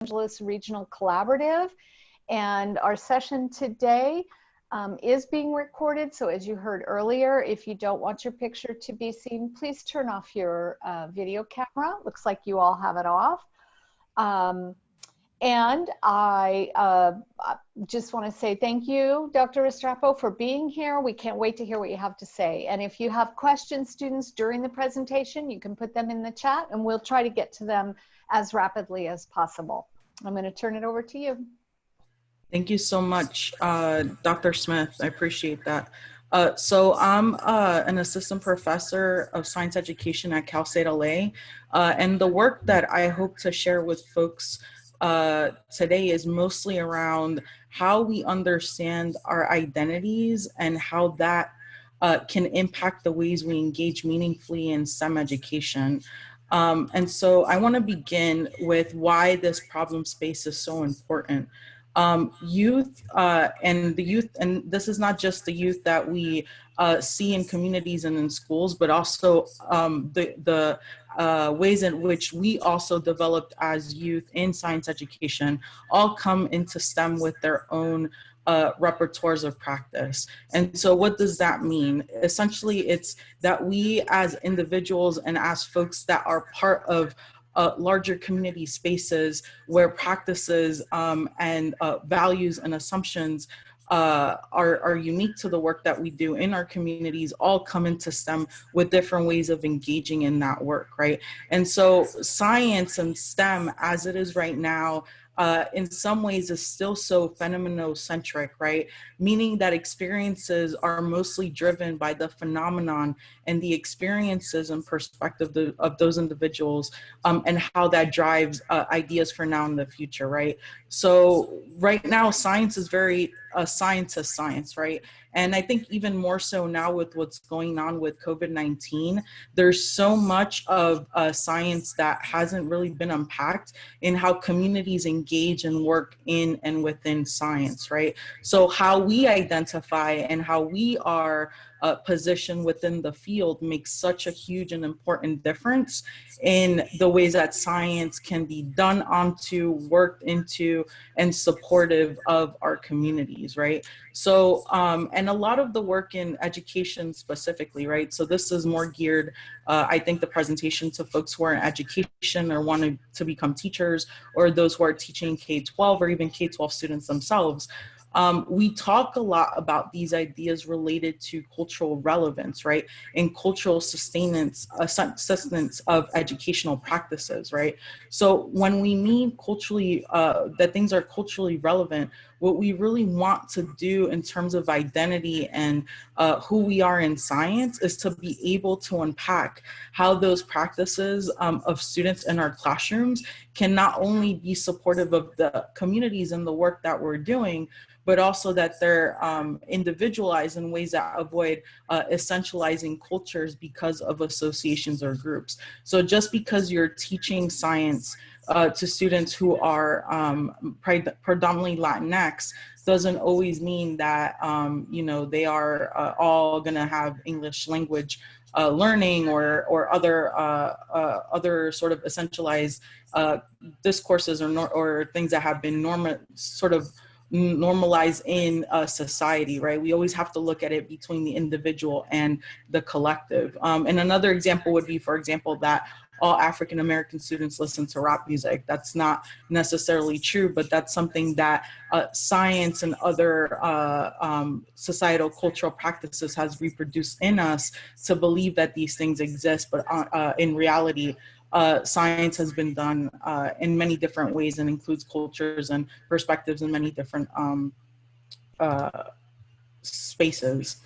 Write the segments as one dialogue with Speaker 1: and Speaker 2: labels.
Speaker 1: Angeles Regional Collaborative. And our session today is being recorded. So as you heard earlier, if you don't want your picture to be seen, please turn off your video camera. Looks like you all have it off. And I just want to say thank you, Dr. Restrepo, for being here. We can't wait to hear what you have to say. And if you have questions, students, during the presentation, you can put them in the chat and we'll try to get to them as rapidly as possible. I'm going to turn it over to you.
Speaker 2: Thank you so much, Dr. Smith. I appreciate that. So I'm an assistant professor of science education at Cal State LA. And the work that I hope to share with folks today is mostly around how we understand our identities and how that can impact the ways we engage meaningfully in STEM education. And so I want to begin with why this problem space is so important. Youth and the youth, and this is not just the youth that we see in communities and in schools, but also the ways in which we also developed as youth in science education all come into STEM with their own repertoires of practice. And so what does that mean? Essentially, it's that we as individuals and as folks that are part of larger community spaces where practices and values and assumptions are unique to the work that we do in our communities all come into STEM with different ways of engaging in that work, right? And so science and STEM as it is right now in some ways is still so phenomeноcentric, right? Meaning that experiences are mostly driven by the phenomenon and the experiences and perspective of those individuals and how that drives ideas for now and the future, right? So right now, science is very scientist science, right? And I think even more so now with what's going on with COVID-19, there's so much of science that hasn't really been unpacked in how communities engage and work in and within science, right? So how we identify and how we are positioned within the field makes such a huge and important difference in the ways that science can be done onto, worked into, and supportive of our communities, right? So, and a lot of the work in education specifically, right? So this is more geared, I think, the presentation to folks who are in education or wanting to become teachers, or those who are teaching K-12 or even K-12 students themselves. We talk a lot about these ideas related to cultural relevance, right? And cultural sustenance of educational practices, right? So when we mean culturally, that things are culturally relevant, what we really want to do in terms of identity and who we are in science is to be able to unpack how those practices of students in our classrooms can not only be supportive of the communities and the work that we're doing, but also that they're individualized in ways that avoid essentializing cultures because of associations or groups. So just because you're teaching science to students who are predominantly Latinx doesn't always mean that, you know, they are all gonna have English language learning or other sort of essentialized discourses or things that have been normalized in society, right? We always have to look at it between the individual and the collective. And another example would be, for example, that all African-American students listen to rap music. That's not necessarily true, but that's something that science and other societal cultural practices has reproduced in us to believe that these things exist, but in reality, science has been done in many different ways and includes cultures and perspectives in many different spaces.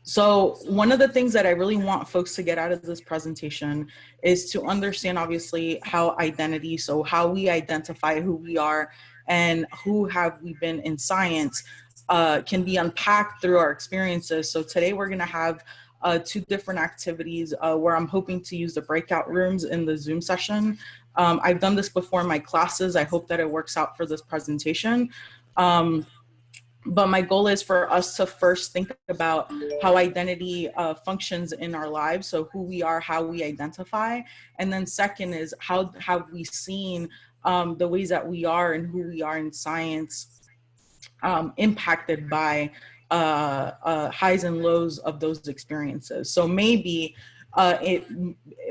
Speaker 2: So one of the things that I really want folks to get out of this presentation is to understand, obviously, how identity, so how we identify who we are and who have we been in science can be unpacked through our experiences. So today we're gonna have two different activities where I'm hoping to use the breakout rooms in the Zoom session. I've done this before in my classes. I hope that it works out for this presentation. But my goal is for us to first think about how identity functions in our lives. So who we are, how we identify. And then second is how have we seen the ways that we are and who we are in science impacted by highs and lows of those experiences. So maybe it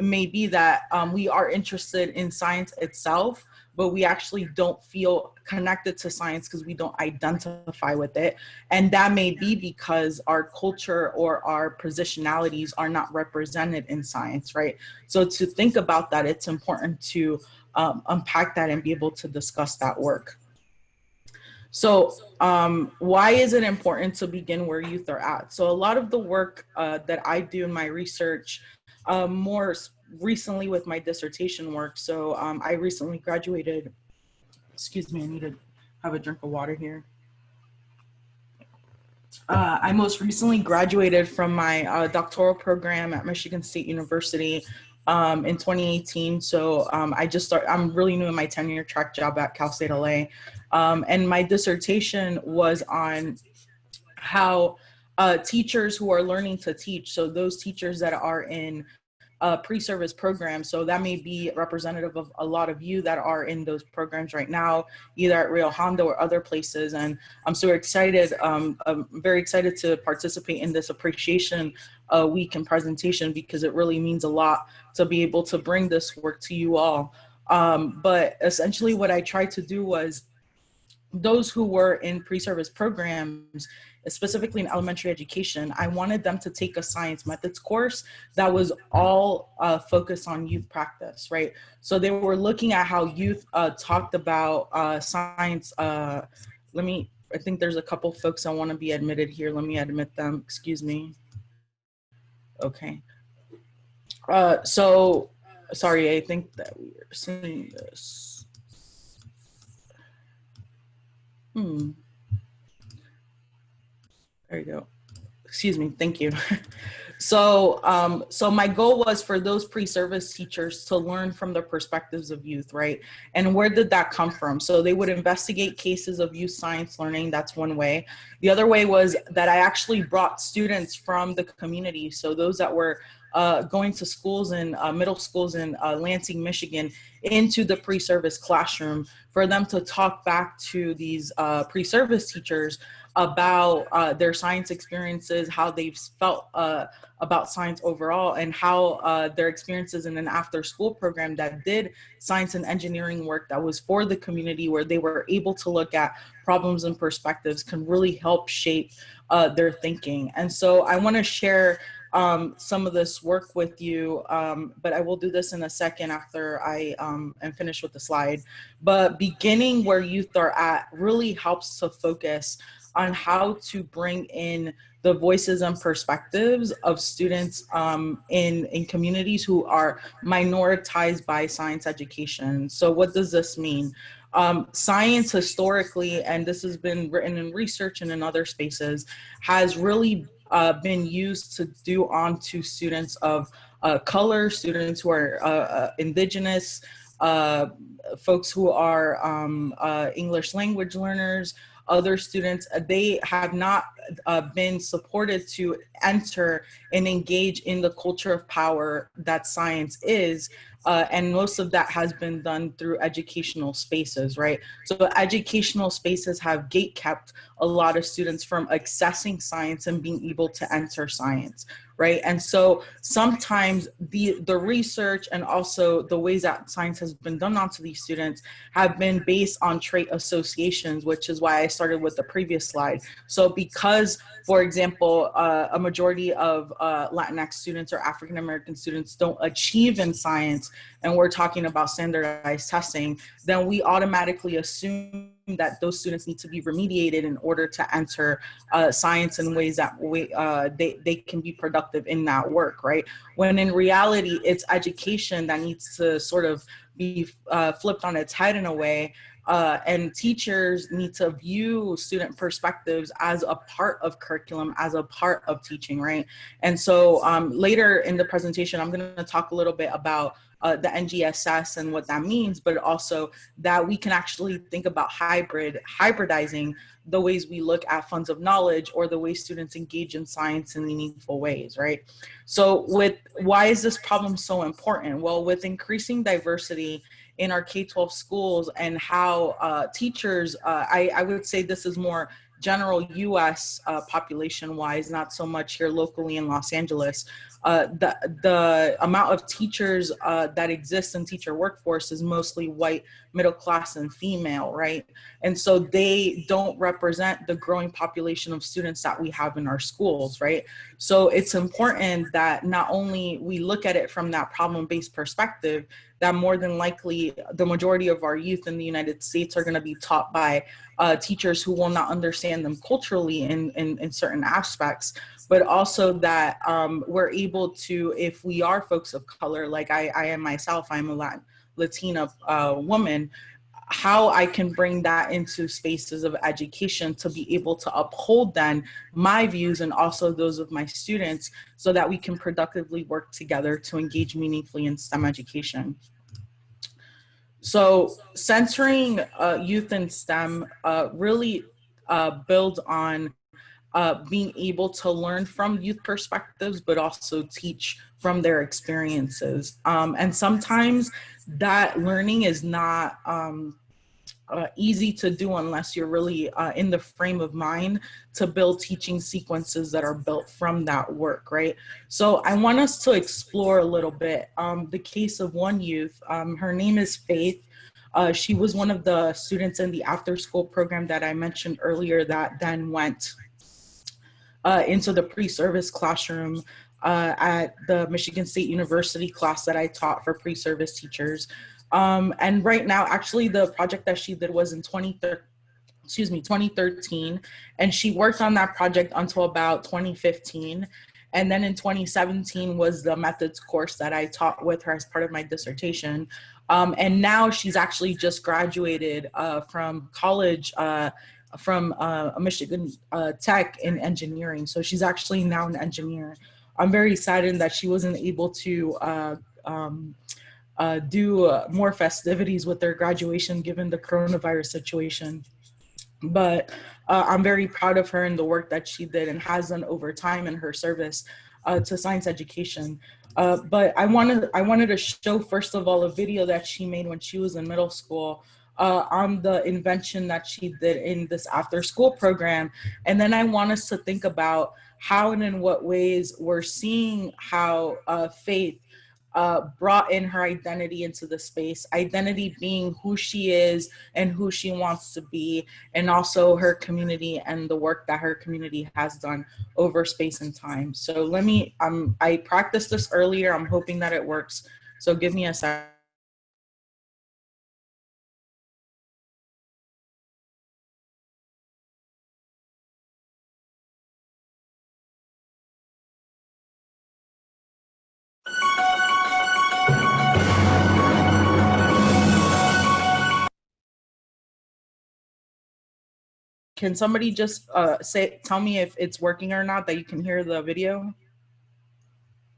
Speaker 2: may be that we are interested in science itself, but we actually don't feel connected to science because we don't identify with it. And that may be because our culture or our positionalities are not represented in science, right? So to think about that, it's important to unpack that and be able to discuss that work. So why is it important to begin where youth are at? So a lot of the work that I do in my research, more recently with my dissertation work. So I recently graduated, excuse me, I need to have a drink of water here. I most recently graduated from my doctoral program at Michigan State University in 2018. So I'm really new in my tenure track job at Cal State LA. And my dissertation was on how teachers who are learning to teach, so those teachers that are in pre-service programs, so that may be representative of a lot of you that are in those programs right now, either at Real Hondo or other places. And I'm so excited, I'm very excited to participate in this appreciation week and presentation, because it really means a lot to be able to bring this work to you all. But essentially what I tried to do was, those who were in pre-service programs, specifically in elementary education, I wanted them to take a science methods course that was all focused on youth practice, right? So they were looking at how youth talked about science. I think there's a couple folks that want to be admitted here. Let me admit them, excuse me. Okay. So, sorry, I think that we are seeing this. There you go. Excuse me. Thank you. So, so my goal was for those pre-service teachers to learn from the perspectives of youth, right? And where did that come from? So they would investigate cases of youth science learning. That's one way. The other way was that I actually brought students from the community. So those that were going to schools and middle schools in Lansing, Michigan, into the pre-service classroom for them to talk back to these pre-service teachers about their science experiences, how they've felt about science overall, and how their experiences in an after-school program that did science and engineering work that was for the community, where they were able to look at problems and perspectives, can really help shape their thinking. And so I want to share some of this work with you, but I will do this in a second after I am finished with the slide. But beginning where youth are at really helps to focus on how to bring in the voices and perspectives of students in communities who are minoritized by science education. So what does this mean? Science historically, and this has been written in research and in other spaces, has really been used to do onto students of color, students who are indigenous, folks who are English language learners, other students. They have not been supported to enter and engage in the culture of power that science is. And most of that has been done through educational spaces, right? So educational spaces have gatekept a lot of students from accessing science and being able to enter science, right? And so sometimes the research and also the ways that science has been done onto these students have been based on trait associations, which is why I started with the previous slide. So because, for example, a majority of Latinx students or African American students don't achieve in science, and we're talking about standardized testing, then we automatically assume that those students need to be remediated in order to enter science in ways that they can be productive in that work, right? When in reality, it's education that needs to sort of be flipped on its head in a way. And teachers need to view student perspectives as a part of curriculum, as a part of teaching, right? And so later in the presentation, I'm going to talk a little bit about the NGSS and what that means, but also that we can actually think about hybridizing the ways we look at funds of knowledge or the way students engage in science in meaningful ways, right? So why is this problem so important? Well, with increasing diversity in our K-12 schools and how teachers, I would say this is more general US population-wise, not so much here locally in Los Angeles. The amount of teachers that exist in teacher workforce is mostly white, middle class, and female, right? And so they don't represent the growing population of students that we have in our schools, right? So it's important that not only we look at it from that problem-based perspective, that more than likely the majority of our youth in the United States are going to be taught by teachers who will not understand them culturally in certain aspects, but also that we're able to, if we are folks of color, like I am myself, I'm a Latina woman, how I can bring that into spaces of education to be able to uphold then my views and also those of my students so that we can productively work together to engage meaningfully in STEM education. So censoring youth in STEM really builds on being able to learn from youth perspectives, but also teach from their experiences. And sometimes that learning is not easy to do unless you're really in the frame of mind to build teaching sequences that are built from that work, right? So I want us to explore a little bit the case of one youth. Her name is Faith. She was one of the students in the after school program that I mentioned earlier that then went into the pre-service classroom at the Michigan State University class that I taught for pre-service teachers. And right now, actually, the project that she did was in 2013, and she worked on that project until about 2015. And then in 2017 was the methods course that I taught with her as part of my dissertation. And now she's actually just graduated from college from Michigan Tech in engineering. So she's actually now an engineer. I'm very saddened that she wasn't able to do more festivities with their graduation given the coronavirus situation. But I'm very proud of her and the work that she did and has done over time in her service to science education. But I wanted to show, first of all, a video that she made when she was in middle school on the invention that she did in this after school program. And then I want us to think about how and in what ways we're seeing how Faith brought in her identity into the space, identity being who she is and who she wants to be, and also her community and the work that her community has done over space and time. So let me, I practiced this earlier. I'm hoping that it works. So give me a second. Can somebody just tell me if it's working or not, that you can hear the video?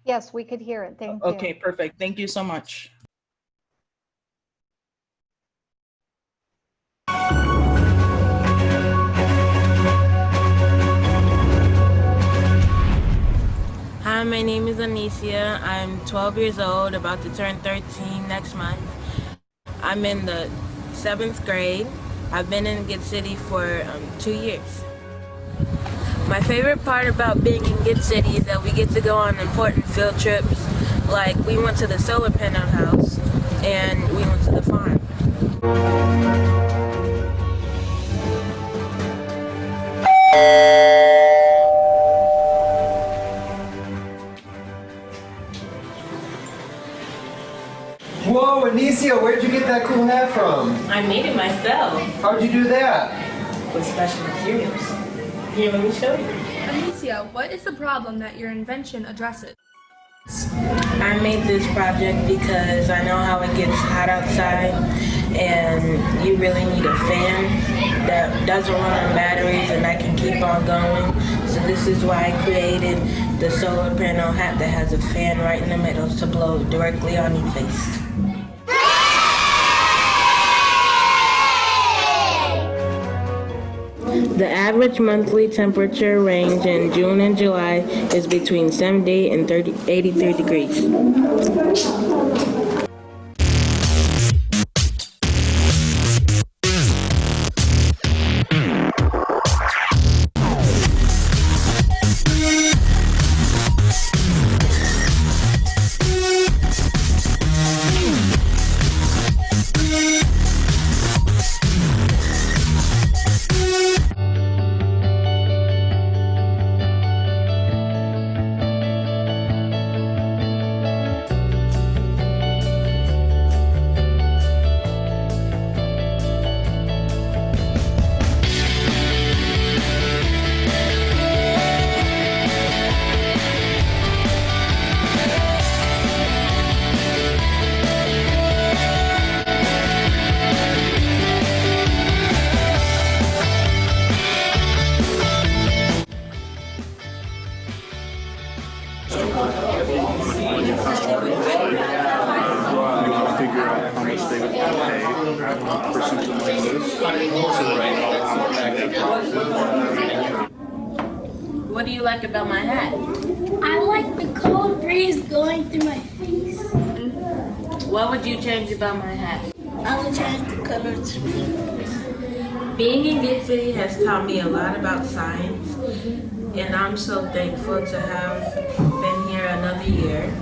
Speaker 1: Yes, we could hear it. Thank you.
Speaker 2: Okay, perfect. Thank you so much.
Speaker 3: Hi, my name is Anicia. I'm 12 years old, about to turn 13 next month. I'm in the 7th grade. I've been in Git City for 2 years. My favorite part about being in Git City is that we get to go on important field trips. Like, we went to the solar panel house and we went to the farm.
Speaker 4: Whoa, Anicia, where'd you get that cool hat from?
Speaker 3: I made it myself.
Speaker 4: How'd you do that?
Speaker 3: With special materials. Here, let me show you.
Speaker 5: Anicia, what is the problem that your invention addresses?
Speaker 3: I made this project because I know how it gets hot outside and you really need a fan that doesn't run on batteries and that can keep on going. So this is why I created the solar panel hat that has a fan right in the middle to blow directly on your face. The average monthly temperature range in June and July is between 70 and 83 degrees. What do you like about my hat?
Speaker 6: I like the cold breeze going through my face.
Speaker 3: What would you change about my hat?
Speaker 6: I would change the color to pink.
Speaker 3: Being in Gate City has taught me a lot about science, and I'm so thankful to have been here another year,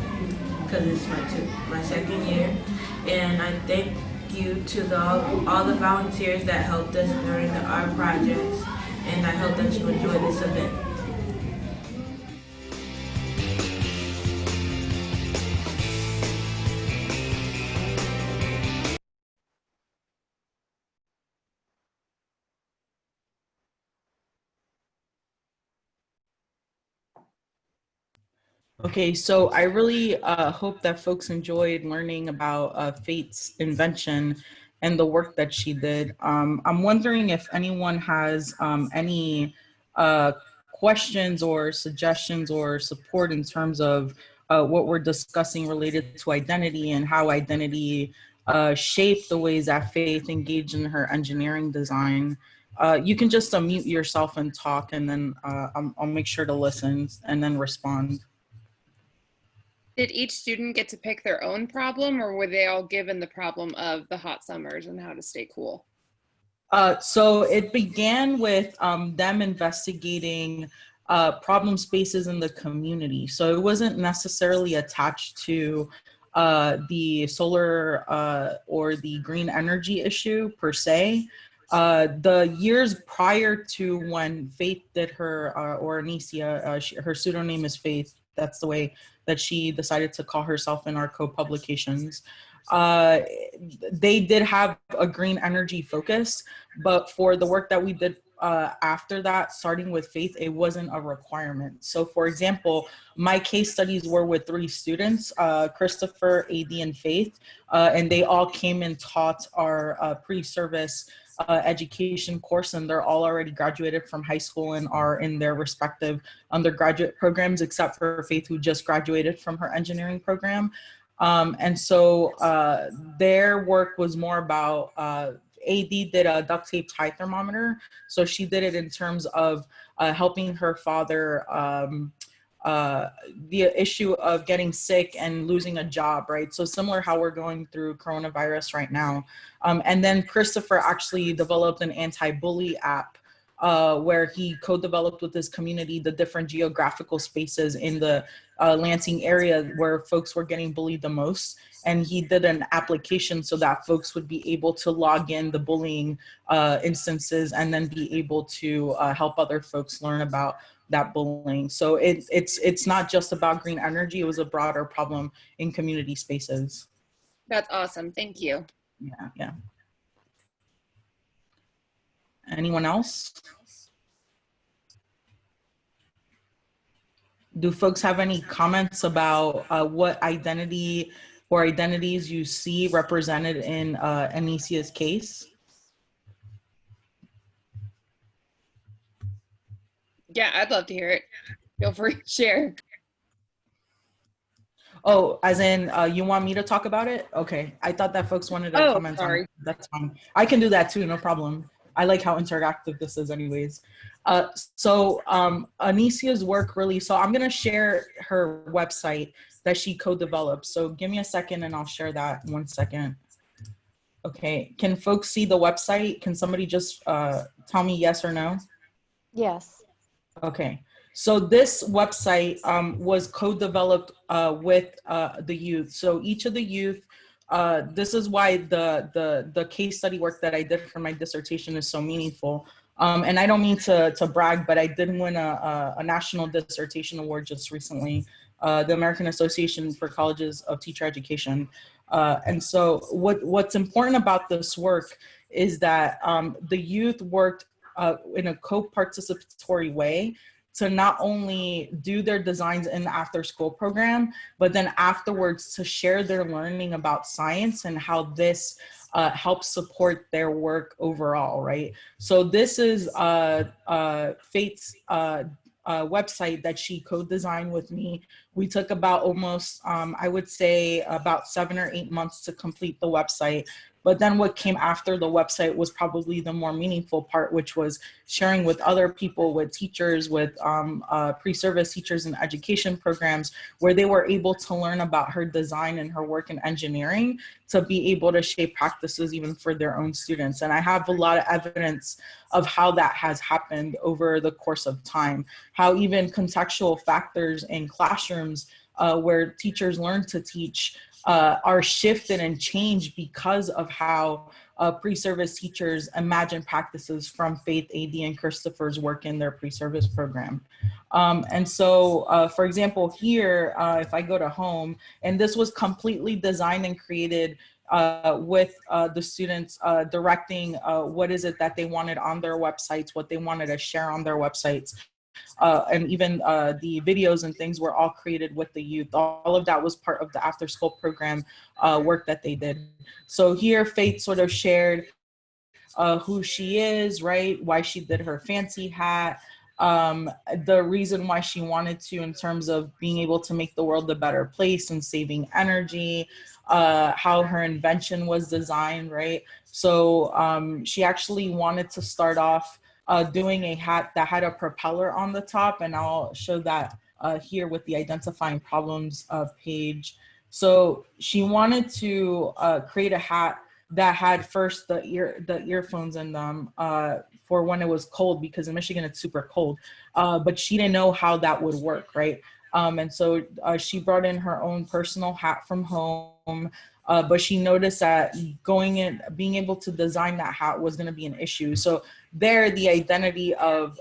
Speaker 3: because it's my second year. And I thank you to all the volunteers that helped us during our projects, and I hope that you enjoy this event.
Speaker 2: Okay, so I really hope that folks enjoyed learning about Fate's invention and the work that she did. I'm wondering if anyone has any questions or suggestions or support in terms of what we're discussing related to identity and how identity shaped the ways that Faith engaged in her engineering design. You can just unmute yourself and talk, and then I'll make sure to listen and then respond.
Speaker 7: Did each student get to pick their own problem, or were they all given the problem of the hot summers and how to stay cool?
Speaker 2: So it began with them investigating problem spaces in the community. So it wasn't necessarily attached to the solar or the green energy issue per se. The years prior to when Faith did her, or Anicia, her pseudonym is Faith. That's the way that she decided to call herself in our co-publications. They did have a green energy focus, but for the work that we did after that, starting with Faith, it wasn't a requirement. So for example, my case studies were with 3 students, Christopher, AD, and Faith, and they all came and taught our pre-service education course, and they're all already graduated from high school and are in their respective undergraduate programs, except for Faith, who just graduated from her engineering program. And so their work was more about, AD did a duct tape tie thermometer. So she did it in terms of helping her father, the issue of getting sick and losing a job, right? So similar how we're going through coronavirus right now. And then Christopher actually developed an anti-bully app where he co-developed with his community the different geographical spaces in the Lansing area where folks were getting bullied the most. And he did an application so that folks would be able to log in the bullying instances and then be able to help other folks learn about that bullying. So it's not just about green energy, it was a broader problem in community spaces.
Speaker 7: That's awesome, thank you.
Speaker 2: Yeah. Anyone else? Do folks have any comments about what identity or identities you see represented in Anicia's case?
Speaker 7: Yeah, I'd love to hear it. Feel free to share.
Speaker 2: Oh, as in you want me to talk about it? Okay, I thought that folks wanted to comment on it. That's fine. I can do that too, no problem. I like how interactive this is anyways. So Anicia's work really, so I'm gonna share her website that she co-developed. So give me a second and I'll share that, 1 second. Okay, can folks see the website? Can somebody just tell me yes or no?
Speaker 1: Yes.
Speaker 2: Okay, so this website was co-developed with the youth. So each of the youth, this is why the case study work that I did for my dissertation is so meaningful. And I don't mean to brag, but I did win a national dissertation award just recently, the American Association for Colleges of Teacher Education. And so what's important about this work is that the youth worked in a co-participatory way to not only do their designs in the after school program, but then afterwards to share their learning about science and how this helps support their work overall, right? So this is Fate's website that she co-designed with me. We took about almost, I would say about 7 or 8 months to complete the website. But then what came after the website was probably the more meaningful part, which was sharing with other people, with teachers, with pre-service teachers in education programs, where they were able to learn about her design and her work in engineering to be able to shape practices even for their own students. And I have a lot of evidence of how that has happened over the course of time, how even contextual factors in classrooms where teachers learn to teach are shifted and changed because of how pre-service teachers imagine practices from Faith, AD, and Christopher's work in their pre-service program. And so, for example, here, if I go to home, and this was completely designed and created with the students directing what is it that they wanted on their websites, what they wanted to share on their websites. And even the videos and things were all created with the youth. All of that was part of the after school program work that they did. So here Faith sort of shared who she is, right? Why she did her fancy hat, the reason why she wanted to in terms of being able to make the world a better place and saving energy, how her invention was designed, right? So she actually wanted to start off doing a hat that had a propeller on the top, and I'll show that here with the identifying problems page. So she wanted to create a hat that had first the earphones in them for when it was cold, because in Michigan it's super cold, but she didn't know how that would work, right? And so she brought in her own personal hat from home, but she noticed that going in, being able to design that hat was going to be an issue. So there, the identity of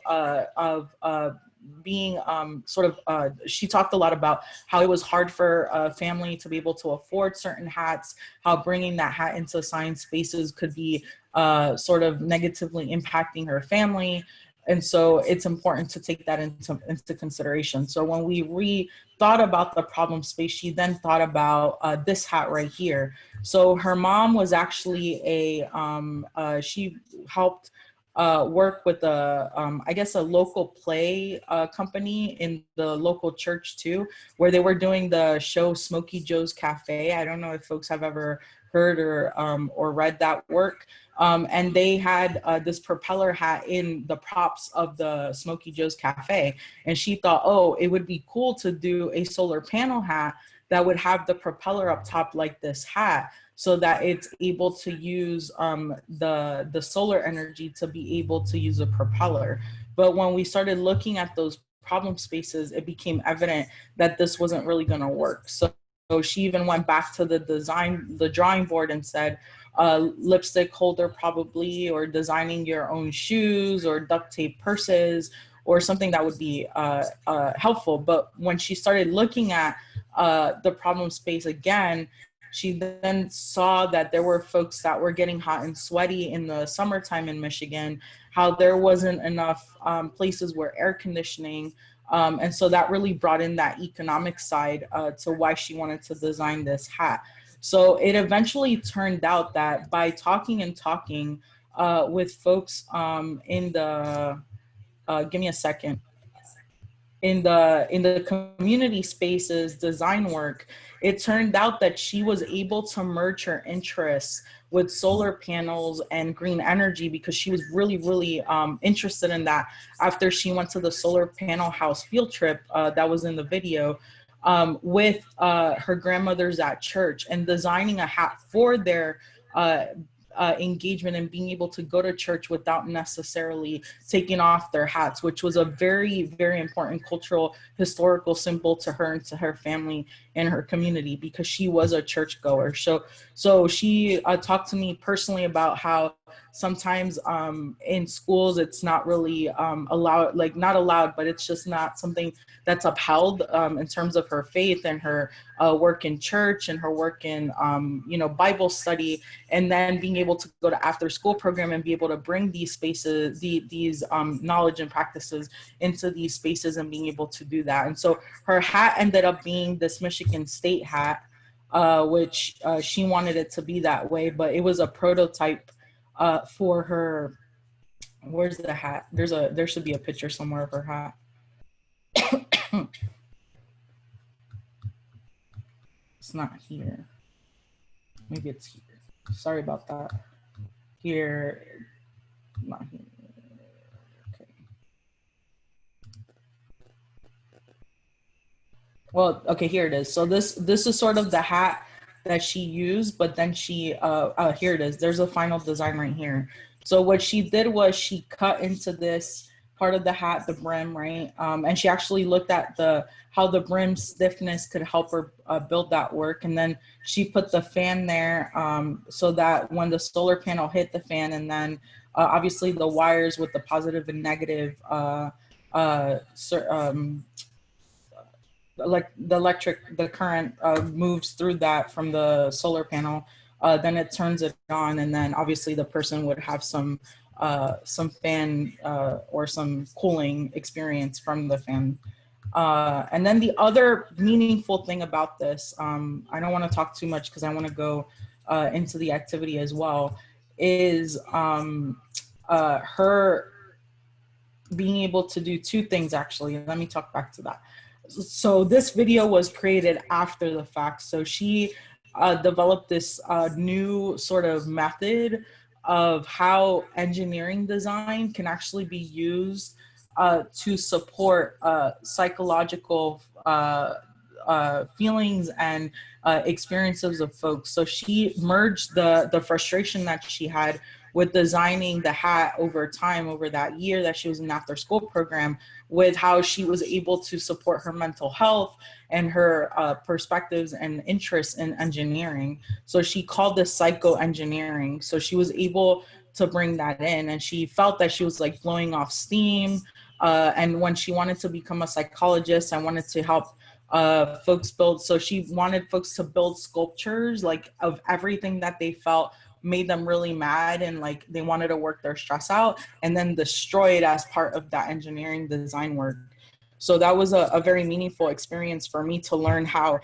Speaker 2: being she talked a lot about how it was hard for a family to be able to afford certain hats, how bringing that hat into science spaces could be sort of negatively impacting her family. And so it's important to take that into consideration. So when we thought about the problem space, she then thought about this hat right here. So her mom was actually she helped work with I guess a local play company in the local church too, where they were doing the show Smokey Joe's Cafe. I don't know if folks have ever heard or read that work. And they had this propeller hat in the props of the Smokey Joe's Cafe. And she thought, oh, it would be cool to do a solar panel hat that would have the propeller up top like this hat, so that it's able to use the solar energy to be able to use a propeller. But when we started looking at those problem spaces, it became evident that this wasn't really going to work. So she even went back to the drawing board and said, lipstick holder probably, or designing your own shoes or duct tape purses, or something that would be helpful. But when she started looking at the problem space again, she then saw that there were folks that were getting hot and sweaty in the summertime in Michigan, how there wasn't enough places where air conditioning. And so that really brought in that economic side to why she wanted to design this hat. So it eventually turned out that by talking with folks in the, give me a second, in the community spaces design work, it turned out that she was able to merge her interests with solar panels and green energy, because she was really, really interested in that after she went to the solar panel house field trip that was in the video with her grandmothers at church, and designing a hat for their engagement and being able to go to church without necessarily taking off their hats, which was a very, very important cultural, historical symbol to her and to her family and her community, because she was a churchgoer. So she talked to me personally about how sometimes in schools it's not really allowed, like not allowed, but it's just not something that's upheld in terms of her faith and her work in church and her work in Bible study, and then being able to go to after school program and be able to bring these spaces, these knowledge and practices into these spaces, and being able to do that. And so her hat ended up being this Michigan State hat, which she wanted it to be that way, but it was a prototype for her. Where's the hat? There should be a picture somewhere of her hat. It's not here. Maybe it's here. Sorry about that. Here, not here. Okay. Well, okay, here it is. So this is sort of the hat that she used, but then she here it is. There's a final design right here. So what she did was she cut into this part of the hat, the brim, right? And she actually looked at how the brim stiffness could help her build that work. And then she put the fan there so that when the solar panel hit the fan, and then obviously the wires with the positive and negative like the current moves through that from the solar panel, then it turns it on, and then obviously the person would have some fan or some cooling experience from the fan. And then the other meaningful thing about this, I don't want to talk too much because I want to go into the activity as well, is her being able to do two things actually. Let me talk back to that. So this video was created after the fact. So she developed this new sort of method of how engineering design can actually be used to support psychological feelings and experiences of folks. So she merged the frustration that she had with designing the hat over time, over that year that she was in the after school program, with how she was able to support her mental health and her perspectives and interests in engineering. So she called this psychoengineering. So she was able to bring that in, and she felt that she was like blowing off steam. And when she wanted to become a psychologist, I wanted to help folks build. So she wanted folks to build sculptures like of everything that they felt made them really mad and like they wanted to work their stress out, and then destroy it as part of that engineering design work. So that was a very meaningful experience for me to learn how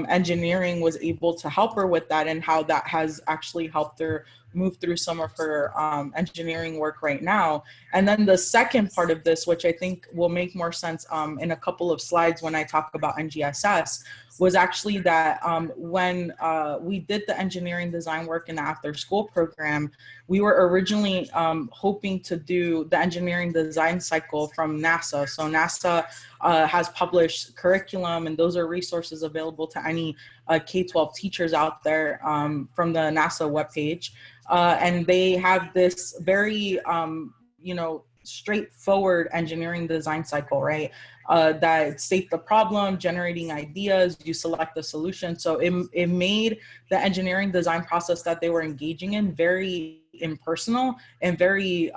Speaker 2: engineering was able to help her with that, and how that has actually helped her move through some of her engineering work right now. And then the second part of this, which I think will make more sense in a couple of slides when I talk about NGSS, was actually that when we did the engineering design work in the after school program, we were originally hoping to do the engineering design cycle from NASA. So NASA has published curriculum, and those are resources available to any K-12 teachers out there from the NASA webpage. And they have this very, straightforward engineering design cycle, right? That state the problem, generating ideas, you select the solution. So it made the engineering design process that they were engaging in very impersonal and very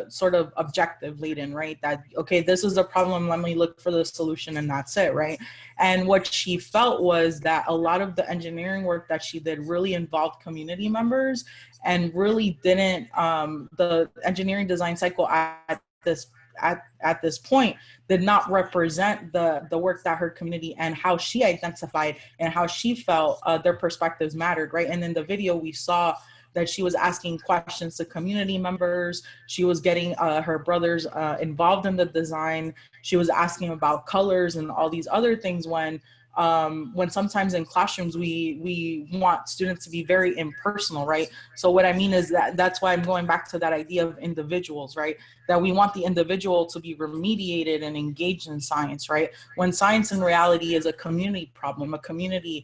Speaker 2: sort of objective laden, right? That, okay, this is the problem, let me look for the solution, and that's it, right? And what she felt was that a lot of the engineering work that she did really involved community members, and really didn't, the engineering design cycle at this point did not represent the work that her community and how she identified and how she felt their perspectives mattered, right? And in the video we saw that she was asking questions to community members. She was getting her brothers involved in the design. She was asking about colors and all these other things when sometimes in classrooms we want students to be very impersonal, right? So what I mean is that's why I'm going back to that idea of individuals, right? That we want the individual to be remediated and engaged in science, right? When science in reality is a community problem, a community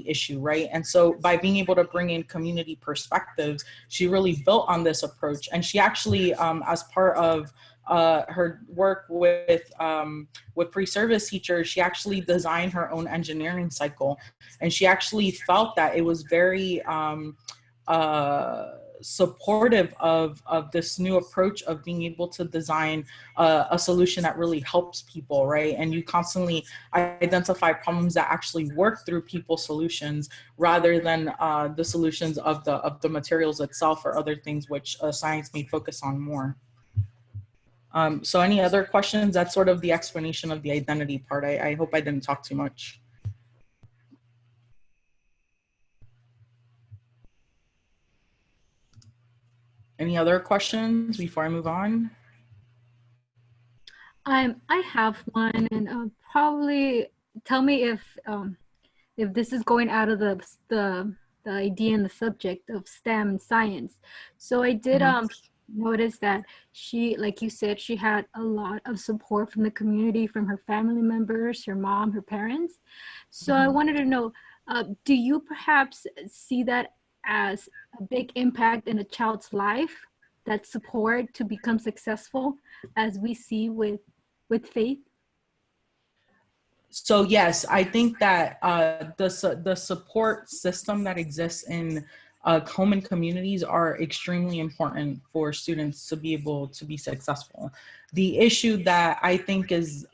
Speaker 2: issue, right? And so by being able to bring in community perspectives, she really built on this approach. And she actually, as part of her work with pre-service teachers, she actually designed her own engineering cycle. And she actually felt that it was very supportive of this new approach of being able to design a solution that really helps people, right? And you constantly identify problems that actually work through people's solutions rather than the solutions of the materials itself or other things which science may focus on more. So any other questions? That's sort of the explanation of the identity part. I hope I didn't talk too much. Any other questions before I move on?
Speaker 8: I have one, and probably tell me if this is going out of the the idea and the subject of STEM and science. So I did notice that she, like you said, she had a lot of support from the community, from her family members, her mom, her parents. So I wanted to know, do you perhaps see that as a big impact in a child's life, that support to become successful, as we see with faith?
Speaker 2: So yes, I think that the support system that exists in home and communities are extremely important for students to be able to be successful. The issue that I think is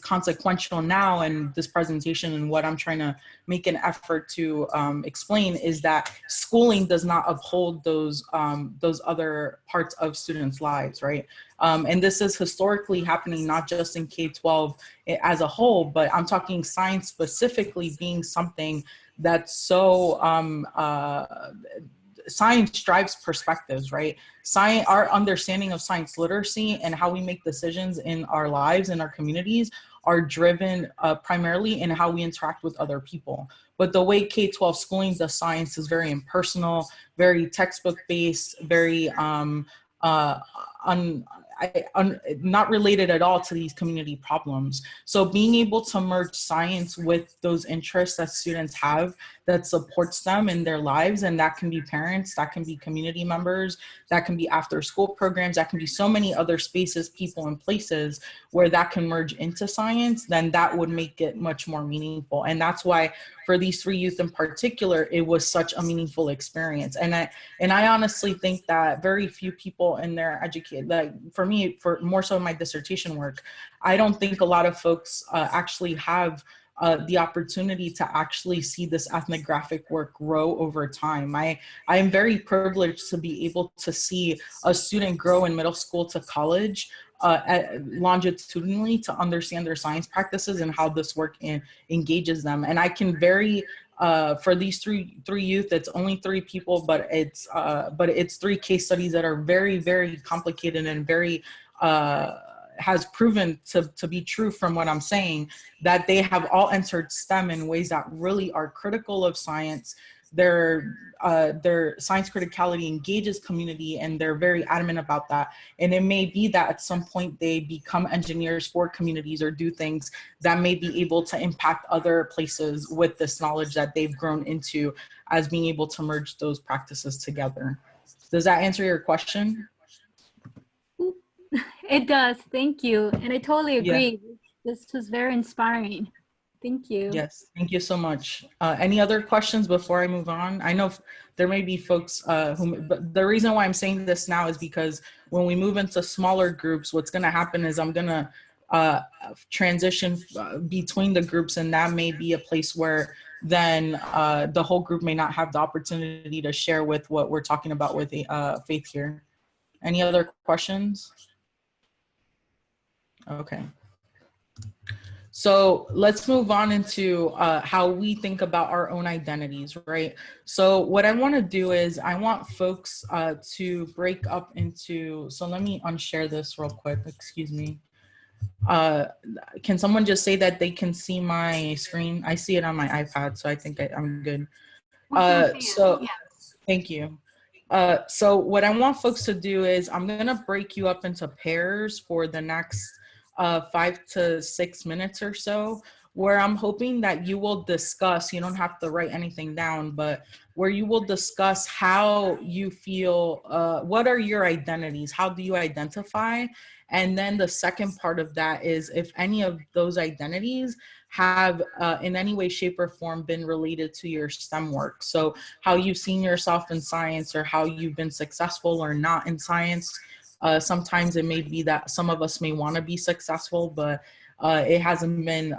Speaker 2: consequential now in this presentation, and what I'm trying to make an effort to explain, is that schooling does not uphold those other parts of students' lives, right? And this is historically happening not just in K-12 as a whole, but I'm talking science specifically being something that's so science drives perspectives, right? Science, our understanding of science literacy and how we make decisions in our lives and our communities are driven primarily in how we interact with other people. But the way K-12 schooling does science is very impersonal, very textbook based, very not related at all to these community problems. So being able to merge science with those interests that students have that supports them in their lives, and that can be parents, that can be community members, that can be after school programs, that can be so many other spaces, people, and places where that can merge into science, then that would make it much more meaningful. And that's why for these 3 youth in particular, it was such a meaningful experience. And I honestly think that very few people in their education, like for me, for more so in my dissertation work, I don't think a lot of folks actually have the opportunity to actually see this ethnographic work grow over time. I am very privileged to be able to see a student grow in middle school to college longitudinally to understand their science practices and how this work engages them. And I can for these three youth, it's only 3 people, but it's 3 case studies that are very, very complicated and very has proven to be true from what I'm saying, that they have all entered STEM in ways that really are critical of science. Their science criticality engages community, and they're very adamant about that. And it may be that at some point they become engineers for communities or do things that may be able to impact other places with this knowledge that they've grown into as being able to merge those practices together. Does that answer your question?
Speaker 8: It does. Thank you. And I totally agree.
Speaker 2: Yeah.
Speaker 8: This was very inspiring. Thank you.
Speaker 2: Yes, thank you so much. Any other questions before I move on? I know there may be folks but the reason why I'm saying this now is because when we move into smaller groups, what's going to happen is I'm going to transition between the groups, and that may be a place where then the whole group may not have the opportunity to share with what we're talking about with Faith here. Any other questions? Okay. So let's move on into how we think about our own identities, right? So what I want to do is I want folks to break up into, so let me unshare this real quick, excuse me. Can someone just say that they can see my screen? I see it on my iPad, so I think I'm good. Thank you. So what I want folks to do is I'm gonna break you up into pairs for the next 5 to 6 minutes or so, where I'm hoping that you will discuss, you don't have to write anything down, but where you will discuss how you feel, what are your identities? How do you identify? And then the second part of that is if any of those identities have in any way, shape, or form been related to your STEM work. So how you've seen yourself in science, or how you've been successful or not in science. Sometimes it may be that some of us may want to be successful, but it hasn't been,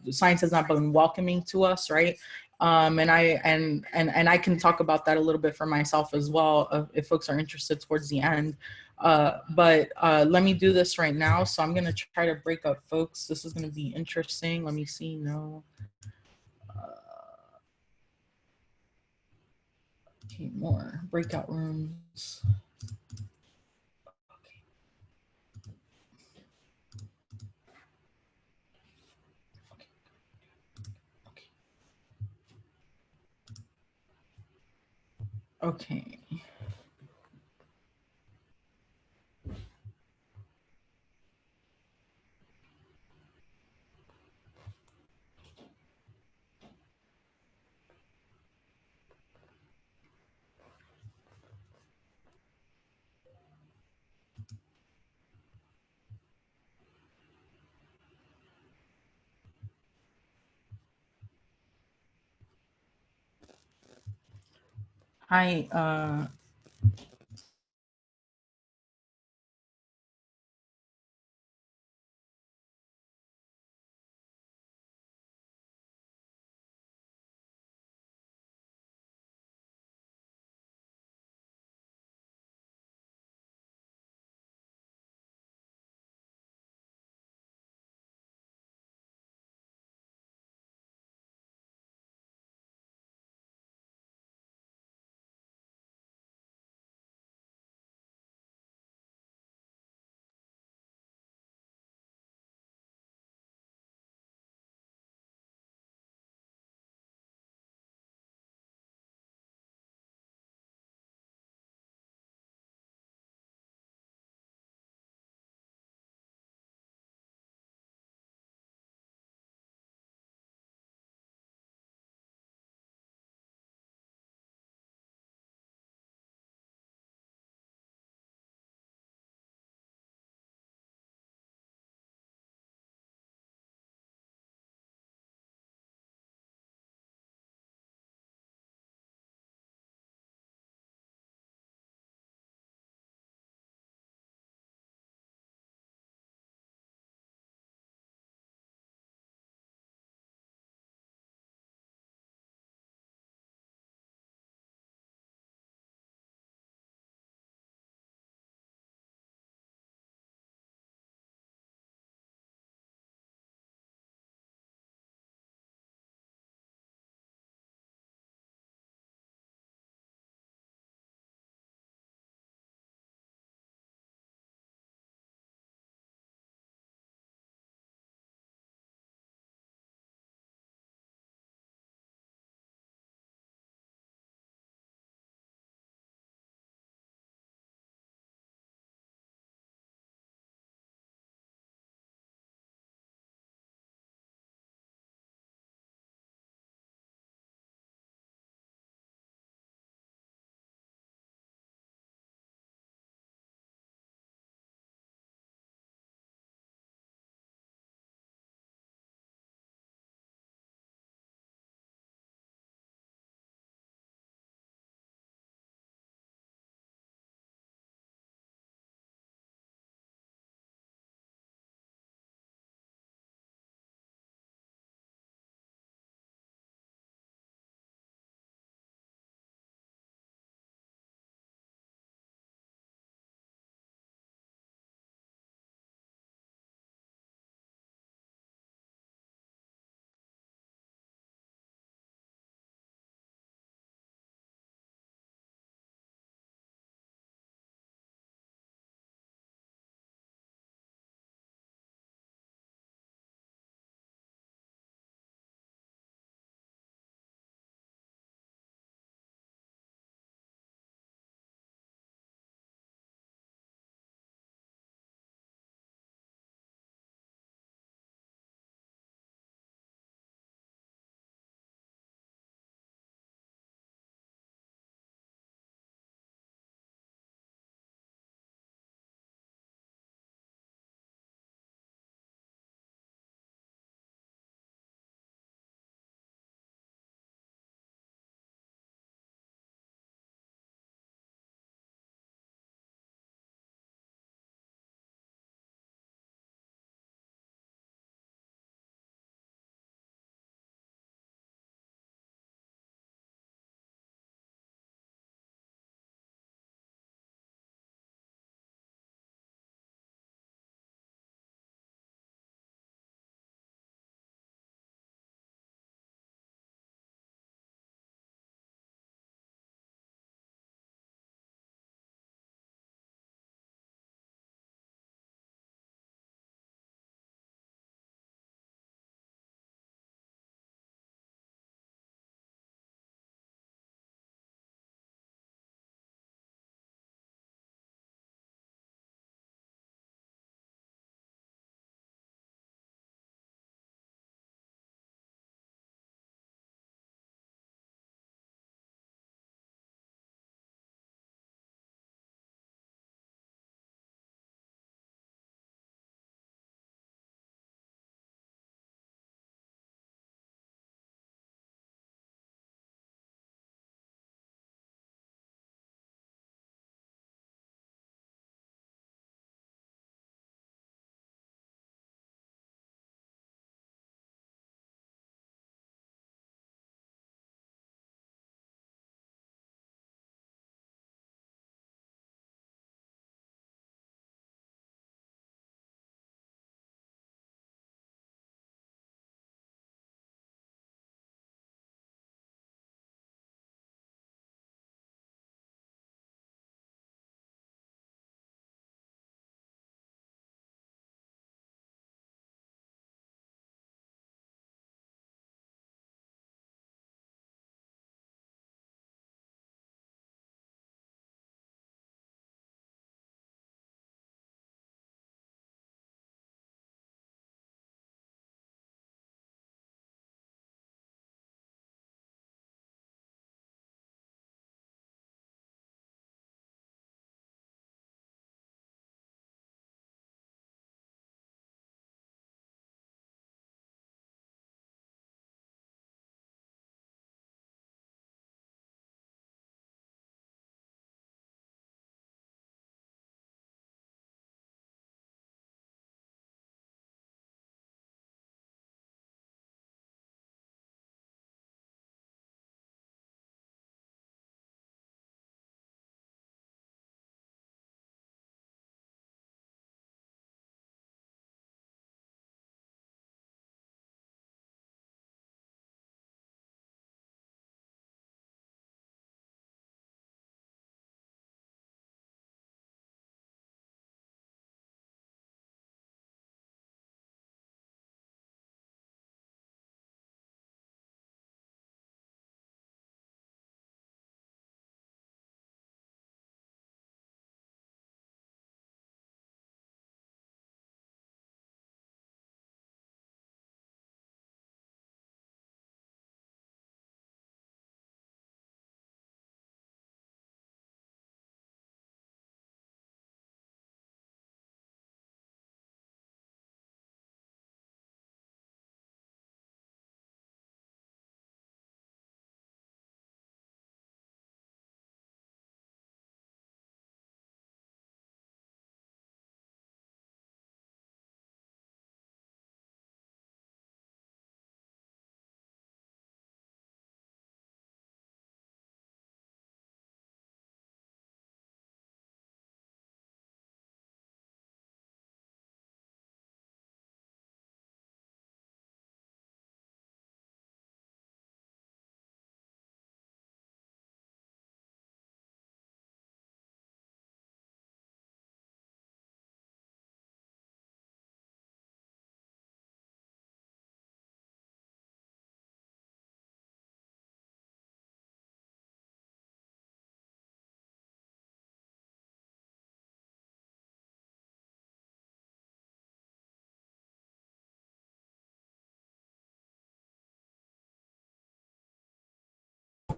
Speaker 2: science has not been welcoming to us, right? And I can talk about that a little bit for myself as well, if folks are interested towards the end. But let me do this right now. So I'm gonna try to break up folks. This is gonna be interesting. Let me see, no. Okay, more breakout rooms. Okay. Hi,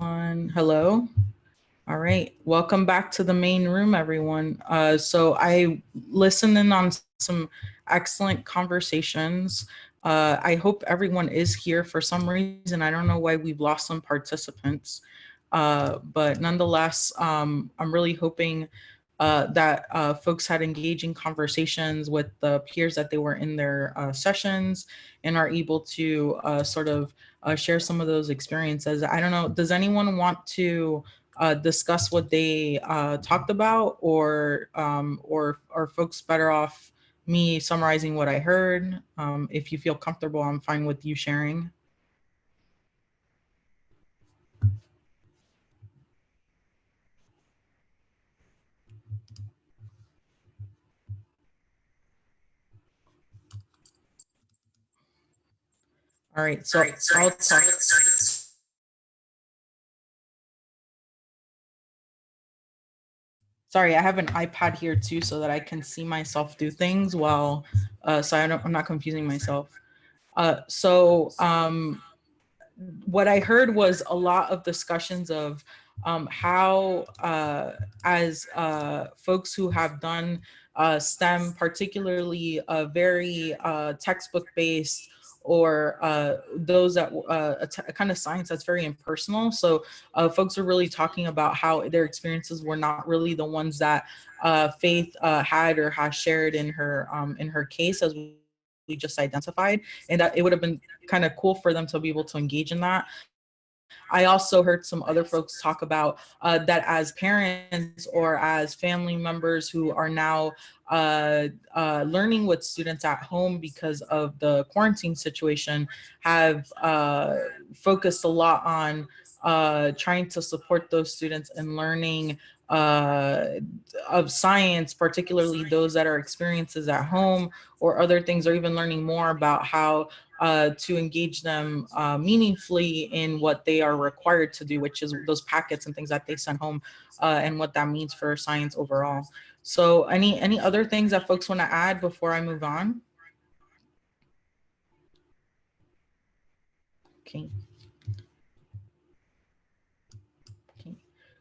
Speaker 2: Hello. All right, welcome back to the main room, everyone. So I listened in on some excellent conversations. I hope everyone is here. For some reason, I don't know why we've lost some participants, but nonetheless, I'm really hoping that folks had engaging conversations with the peers that they were in their sessions and are able to sort of share some of those experiences. I don't know, does anyone want to discuss what they talked about, or are folks better off me summarizing what I heard? If you feel comfortable, I'm fine with you sharing. All right, so I'll talk. Sorry, I have an iPad here too so that I can see myself do things while, so I'm not confusing myself. What I heard was a lot of discussions of how, as folks who have done STEM, particularly very textbook-based, or those that a kind of science that's very impersonal. So folks are really talking about how their experiences were not really the ones that Faith had or has shared in her case, as we just identified, and that it would have been kind of cool for them to be able to engage in that. I also heard some other folks talk about that as parents or as family members who are now learning with students at home because of the quarantine situation, have focused a lot on trying to support those students in learning of science, particularly those that are experiences at home or other things, or even learning more about how to engage them meaningfully in what they are required to do, which is those packets and things that they send home, and what that means for science overall. So any other things that folks want to add before I move on? Okay.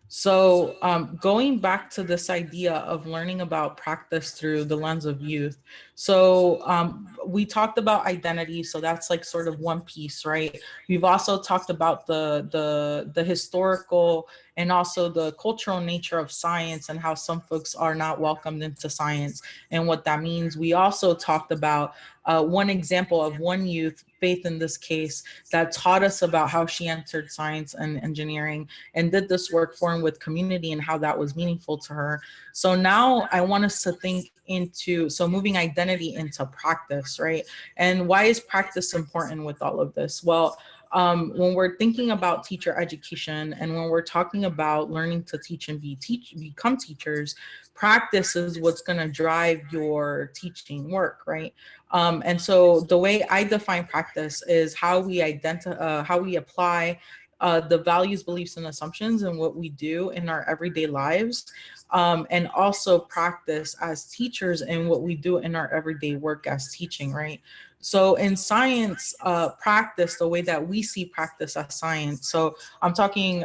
Speaker 2: So going back to this idea of learning about practice through the lens of youth. So we talked about identity. So that's like sort of one piece, right? We've also talked about the historical and also the cultural nature of science and how some folks are not welcomed into science and what that means. We also talked about one example of one youth, Faith in this case, that taught us about how she entered science and engineering and did this work for and with community and how that was meaningful to her. So now I want us to think into, so moving identity into practice, right? And why is practice important with all of this? Well, when we're thinking about teacher education and when we're talking about learning to teach and become teachers, practice is what's going to drive your teaching work, right? And so the way I define practice is how we identify, how we apply the values, beliefs, and assumptions and what we do in our everyday lives, and also practice as teachers and what we do in our everyday work as teaching, right? So in science, practice, the way that we see practice as science, so I'm talking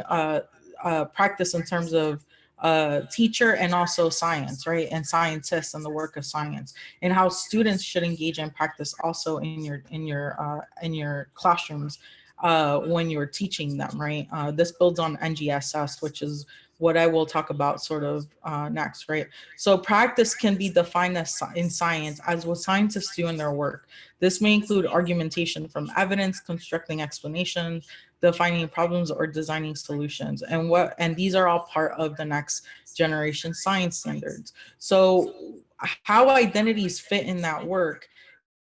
Speaker 2: practice in terms of teacher and also science, right? And scientists and the work of science, and how students should engage in practice also in your classrooms when you're teaching them, right? This builds on NGSS, which is what I will talk about sort of next, right? So practice can be defined as in science as what scientists do in their work. This may include argumentation from evidence, constructing explanations, defining problems, or designing solutions. And these are all part of the next generation science standards. So how identities fit in that work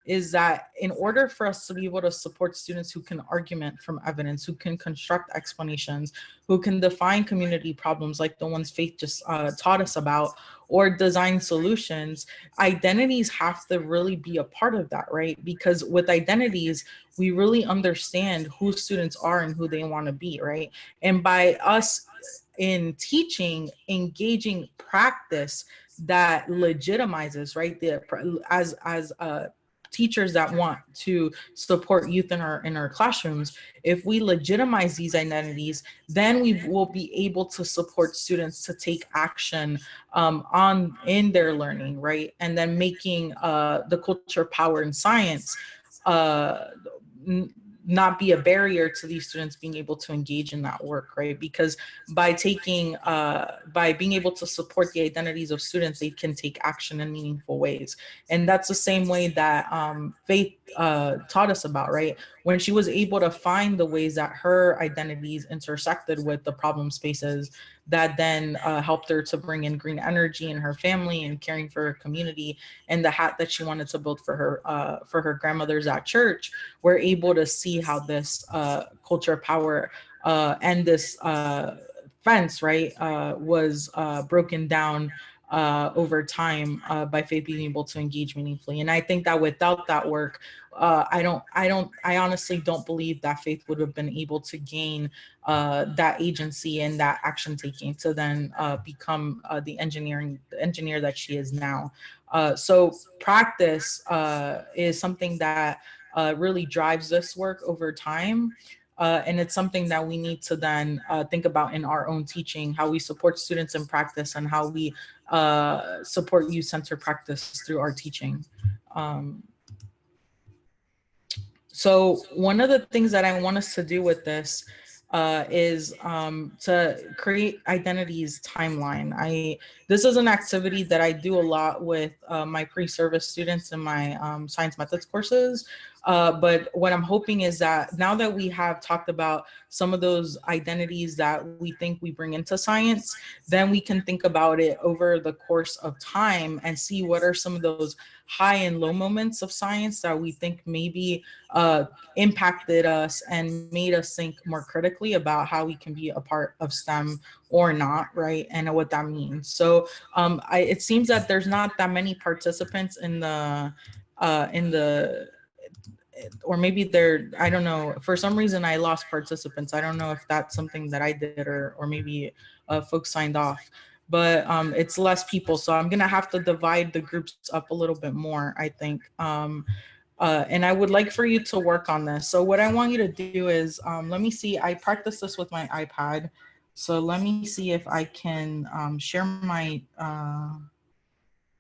Speaker 2: is that in order for us to be able to support students who can argument from evidence, who can construct explanations, who can define community problems like the ones Faith just taught us about, or design solutions, identities have to really be a part of that, right? Because with identities, we really understand who students are and who they want to be, right? And by us in teaching, engaging practice that legitimizes, right? teachers that want to support youth in our classrooms, if we legitimize these identities, then we will be able to support students to take action in their learning, right? And then making the culture of power in science not be a barrier to these students being able to engage in that work, right? Because by being able to support the identities of students, they can take action in meaningful ways. And that's the same way that Faith taught us about, right? When she was able to find the ways that her identities intersected with the problem spaces, that then helped her to bring in green energy in her family and caring for her community, and the hat that she wanted to build for her grandmothers at church. We're able to see how this culture of power and this fence, right, was broken down over time by Faith being able to engage meaningfully. And I think that without that work, I honestly don't believe that Faith would have been able to gain that agency and that action taking to then become the engineer that she is now. So practice is something that really drives this work over time. And it's something that we need to then think about in our own teaching, how we support students in practice and how we support youth-centered practice through our teaching. So one of the things that I want us to do with this is to create identities timeline. This is an activity that I do a lot with my pre-service students in my science methods courses. But what I'm hoping is that now that we have talked about some of those identities that we think we bring into science, then we can think about it over the course of time and see what are some of those high and low moments of science that we think maybe impacted us and made us think more critically about how we can be a part of STEM or not, right? And what that means. So it seems that there's not that many participants in the, or maybe there, I don't know, for some reason I lost participants. I don't know if that's something that I did or maybe folks signed off, but it's less people. So I'm gonna have to divide the groups up a little bit more, I think. And I would like for you to work on this. So what I want you to do is, let me see, I practiced this with my iPad. So let me see if I can share my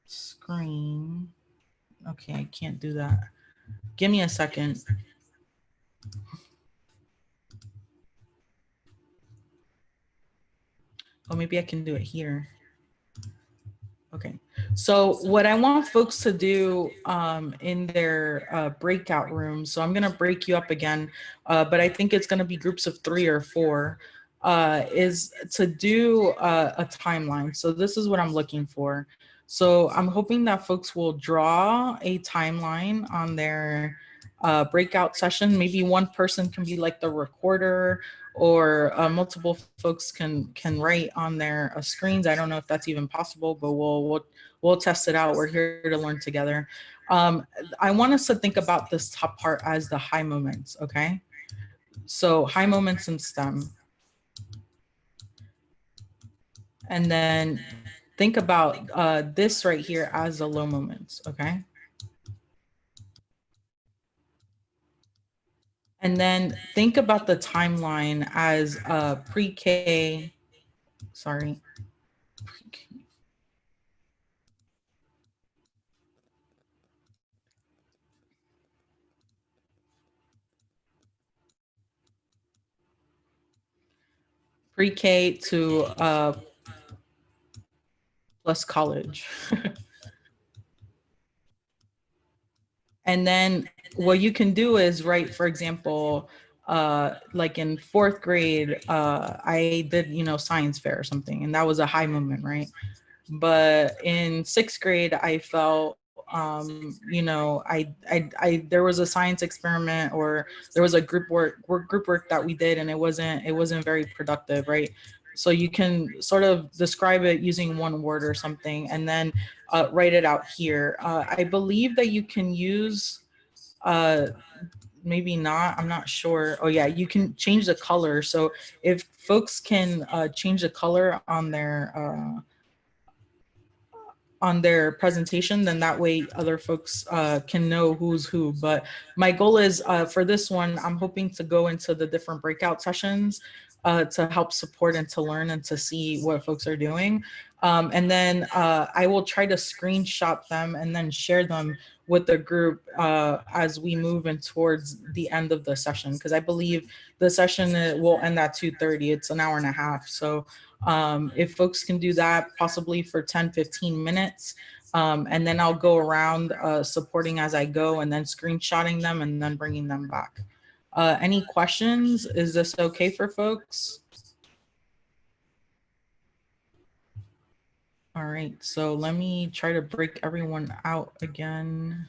Speaker 2: screen. Okay, I can't do that. Give me a second. Oh, maybe I can do it here. Okay, so what I want folks to do in their breakout rooms, so I'm gonna break you up again, but I think it's gonna be groups of 3 or 4, is to do a timeline. So this is what I'm looking for. So I'm hoping that folks will draw a timeline on their breakout session. Maybe one person can be like the recorder, or multiple folks can write on their screens. I don't know if that's even possible, but we'll test it out. We're here to learn together. I want us to think about this top part as the high moments, okay? So high moments in STEM. And then think about this right here as the low moments, okay? And then think about the timeline as pre-K, sorry. Pre-K to plus college. And then what you can do is write, for example, like in 4th grade, I did, science fair or something, and that was a high moment, right? But in 6th grade, I felt, there was a science experiment, or there was a group work that we did, and it wasn't very productive, right? So you can sort of describe it using one word or something, and then write it out here. I believe that you can use, maybe not, I'm not sure. Oh yeah, you can change the color. So if folks can change the color on their, on their presentation, then that way other folks can know who's who. But my goal is for this one, I'm hoping to go into the different breakout sessions to help support and to learn and to see what folks are doing. And then I will try to screenshot them and then share them with the group as we move in towards the end of the session, because I believe the session will end at 2:30. It's an hour and a half. So if folks can do that possibly for 10-15 minutes, and then I'll go around supporting as I go and then screenshotting them and then bringing them back. Any questions? Is this okay for folks? All right, so let me try to break everyone out again.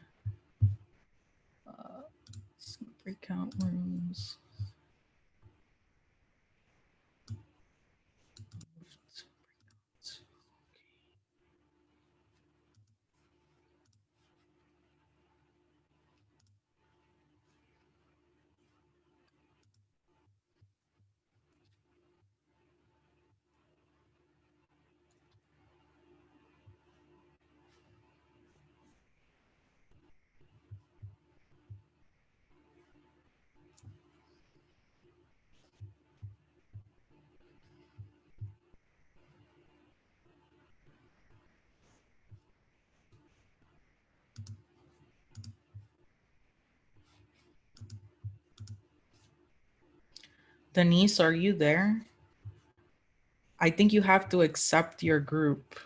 Speaker 2: Breakout rooms. Denise, are you there? I think you have to accept your group.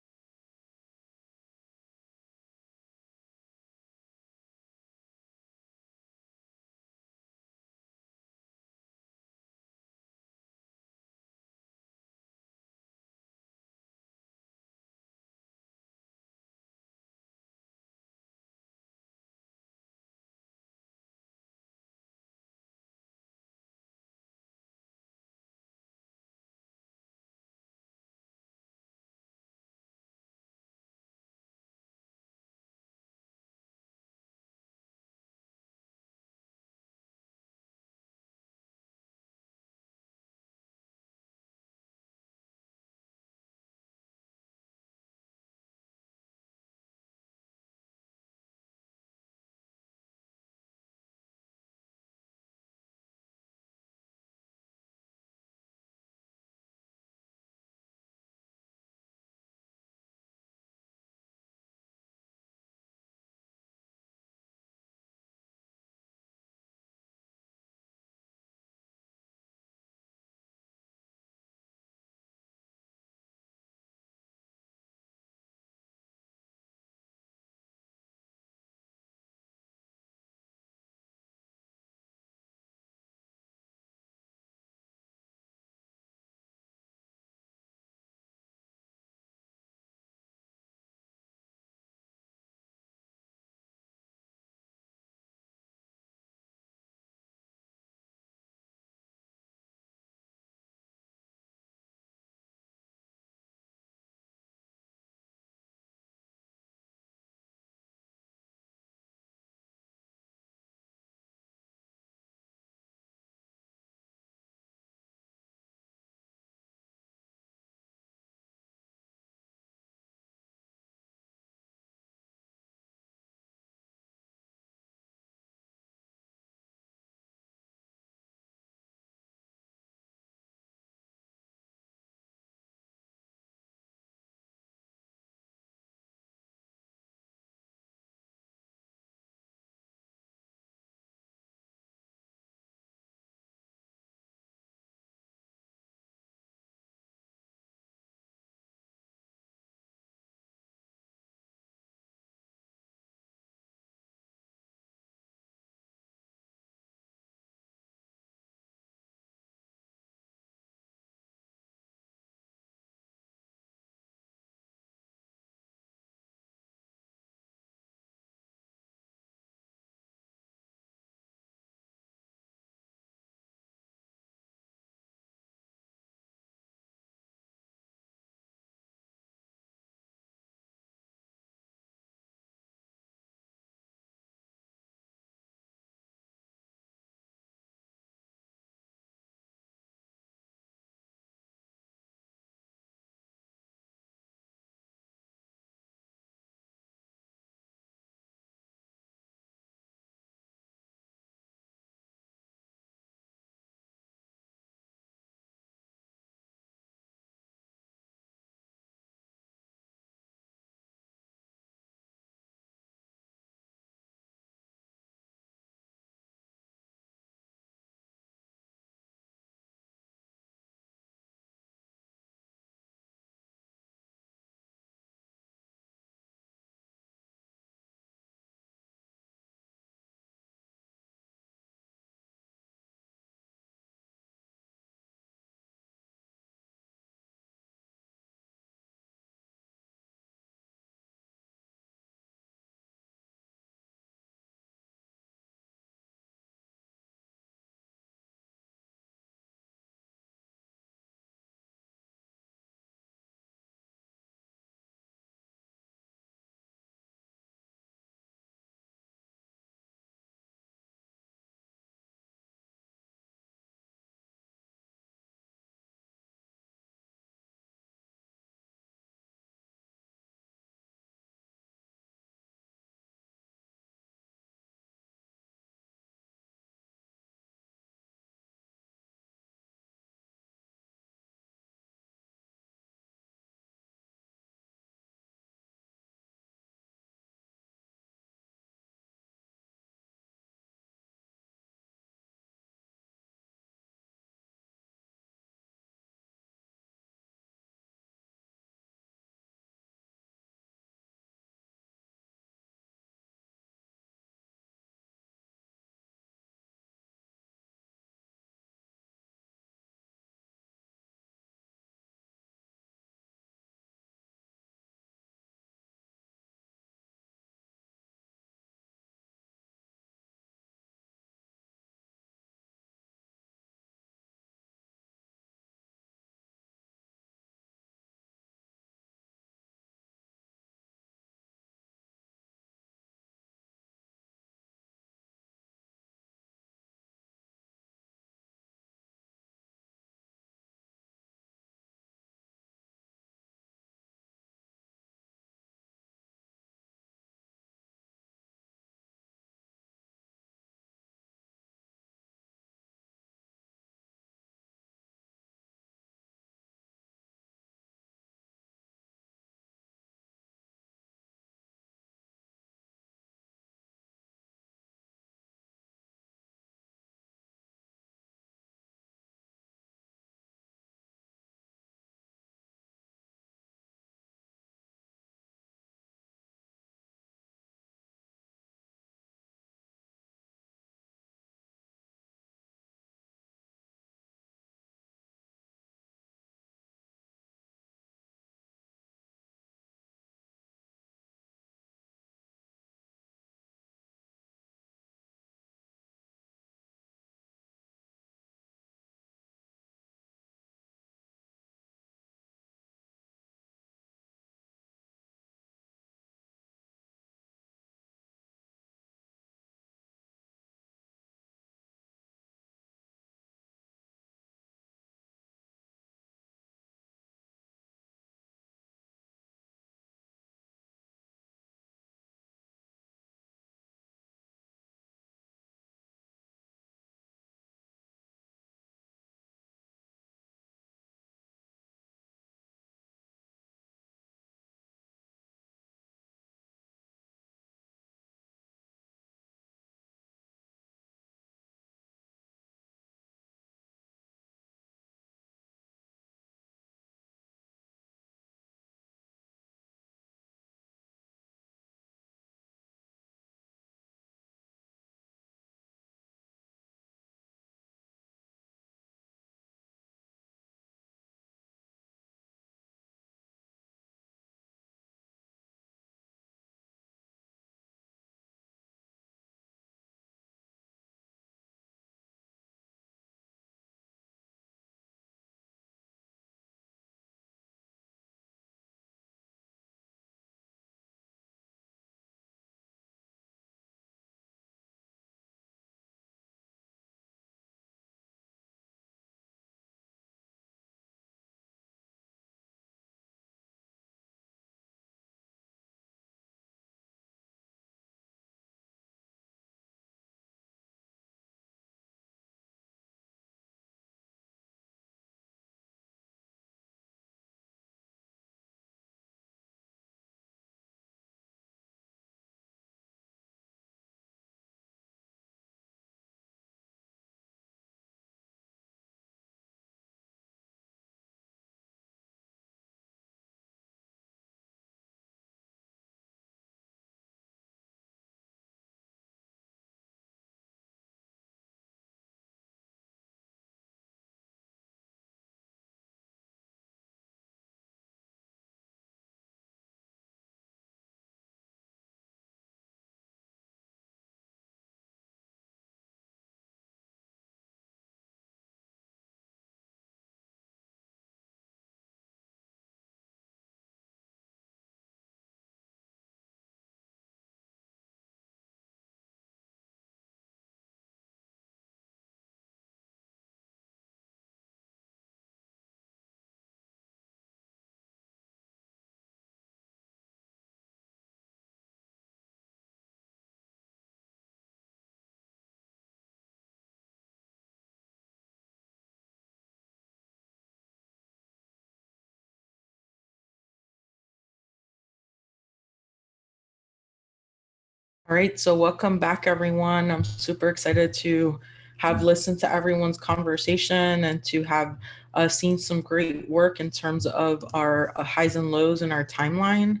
Speaker 2: All right, so welcome back, everyone. I'm super excited to have listened to everyone's conversation and to have seen some great work in terms of our highs and lows in our timeline.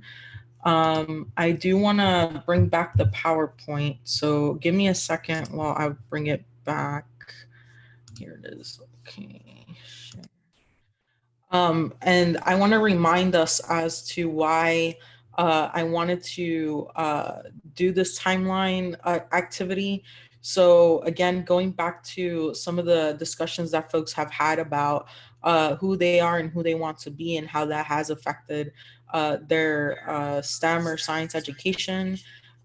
Speaker 2: I do want to bring back the PowerPoint, so give me a second while I bring it back. Here it is. Okay. And I want to remind us as to why I wanted to do this timeline activity. So again, going back to some of the discussions that folks have had about who they are and who they want to be and how that has affected their STEM or science education.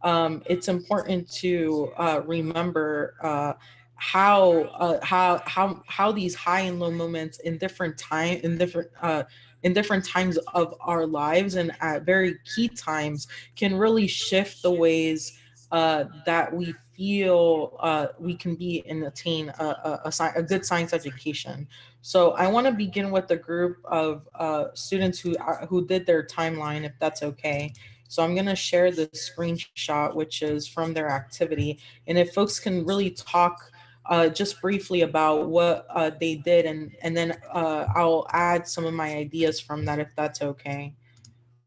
Speaker 2: It's important to remember how these high and low moments in different times of our lives and at very key times can really shift the ways that we feel we can be and attain a good science education. So I want to begin with a group of students who did their timeline, if that's okay. So I'm going to share the screenshot, which is from their activity. And if folks can really talk just briefly about what they did, and then I'll add some of my ideas from that, if that's okay.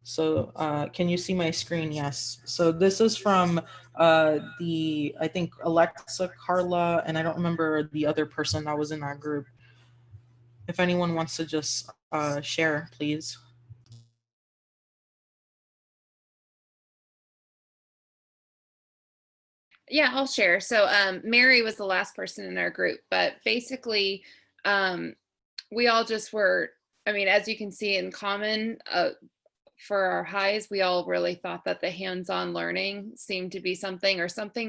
Speaker 2: So can you see my screen? Yes. So this is from I think Alexa, Carla, and I don't remember the other person that was in that group. If anyone wants to just share, please.
Speaker 7: Yeah, I'll share. So Mary was the last person in our group, but basically we all just were, I mean, as you can see in common, for our highs, we all really thought that the hands-on learning seemed to be something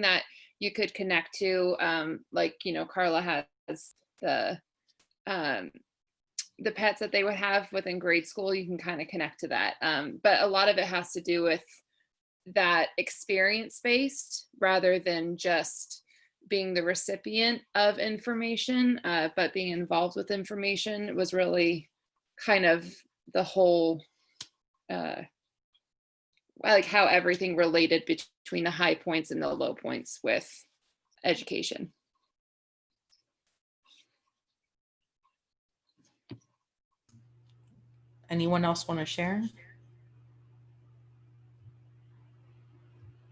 Speaker 7: that you could connect to. Like, you know, Carla has the pets that they would have within grade school. You can kind of connect to that. But a lot of it has to do with that experience-based rather than just being the recipient of information, but being involved with information was really kind of the whole like how everything related between the high points and the low points with education.
Speaker 2: Anyone else want to share?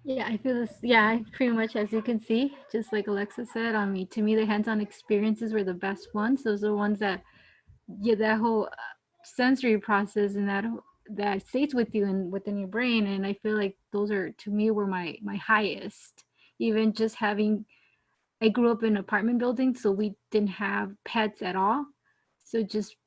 Speaker 8: Yeah, I feel this. Yeah, pretty much as you can see, just like Alexa said, I mean, to me, the hands-on experiences were the best ones. Those are ones that, yeah, that whole sensory process and that stays with you and within your brain. And I feel like those are, to me, were my highest. Even just having, I grew up in an apartment building, so we didn't have pets at all. So just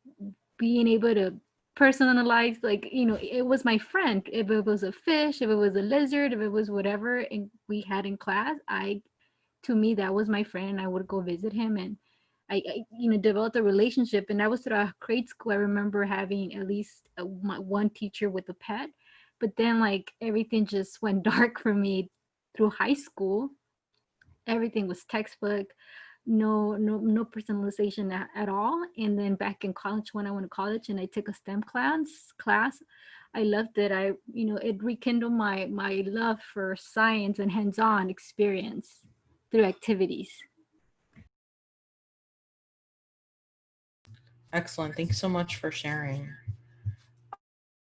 Speaker 8: being able to personalize, like, you know, it was my friend. If it was a fish, if it was a lizard, if it was whatever, and we had in class, to me, that was my friend. I would go visit him, and I you know, developed a relationship. And that was throughout grade school. I remember having at least one teacher with a pet, but then like everything just went dark for me through high school. Everything was textbook, no personalization at all. And then back in college, when I went to college and I took a STEM class, I loved it. You know, it rekindled my love for science and hands-on experience through activities.
Speaker 2: Excellent. Thanks so much for sharing.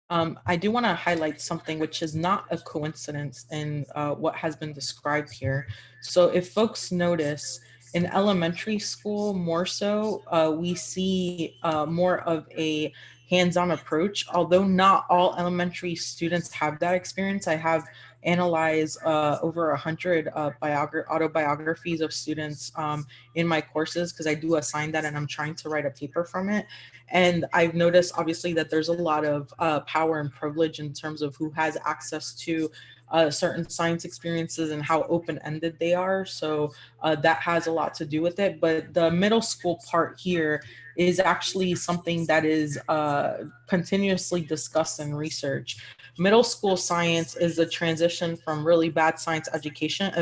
Speaker 2: I do want to highlight something which is not a coincidence in what has been described here. So if folks notice, in elementary school, more so, we see more of a hands-on approach, although not all elementary students have that experience. I have analyzed over 100 autobiographies of students in my courses, because I do assign that and I'm trying to write a paper from it. And I've noticed, obviously, that there's a lot of power and privilege in terms of who has access to certain science experiences and how open-ended they are. So that has a lot to do with it. But the middle school part here is actually something that is continuously discussed in research. Middle school science is a transition from really bad science education.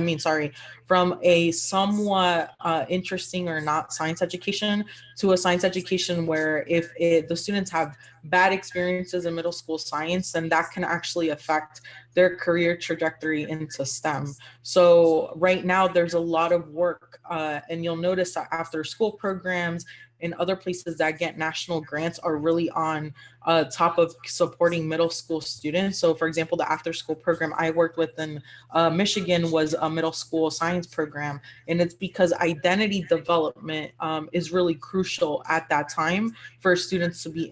Speaker 2: From a somewhat interesting or not science education to a science education where if the students have bad experiences in middle school science, then that can actually affect their career trajectory into STEM. So right now there's a lot of work, and you'll notice that after school programs and other places that get national grants are really on top of supporting middle school students. So for example, the after school program I worked with in Michigan was a middle school science program. And it's because identity development is really crucial at that time for students to be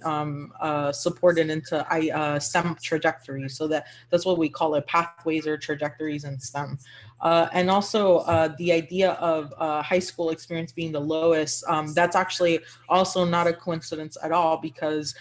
Speaker 2: supported into STEM trajectories. So that's what we call it, pathways or trajectories in STEM. And also the idea of high school experience being the lowest, that's actually also not a coincidence at all, because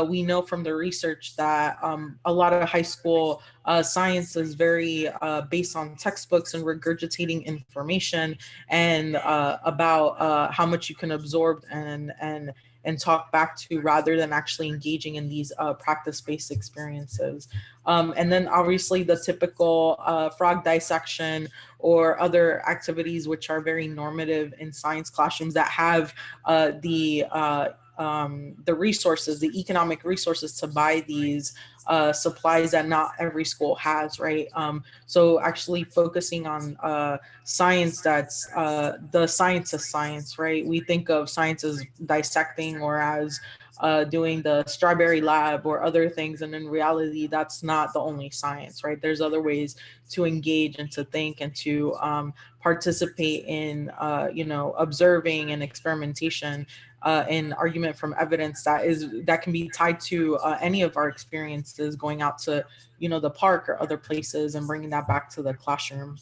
Speaker 2: we know from the research that a lot of high school science is very based on textbooks and regurgitating information and about how much you can absorb and talk back to, rather than actually engaging in these practice-based experiences. And then obviously the typical frog dissection or other activities which are very normative in science classrooms that have the resources, the economic resources to buy these supplies that not every school has, right? So actually focusing on science that's the science of science, right? We think of science as dissecting or as doing the strawberry lab or other things, and in reality that's not the only science, right? There's other ways to engage and to think and to participate in observing and experimentation and argument from evidence that can be tied to any of our experiences going out to the park or other places and bringing that back to the classroom.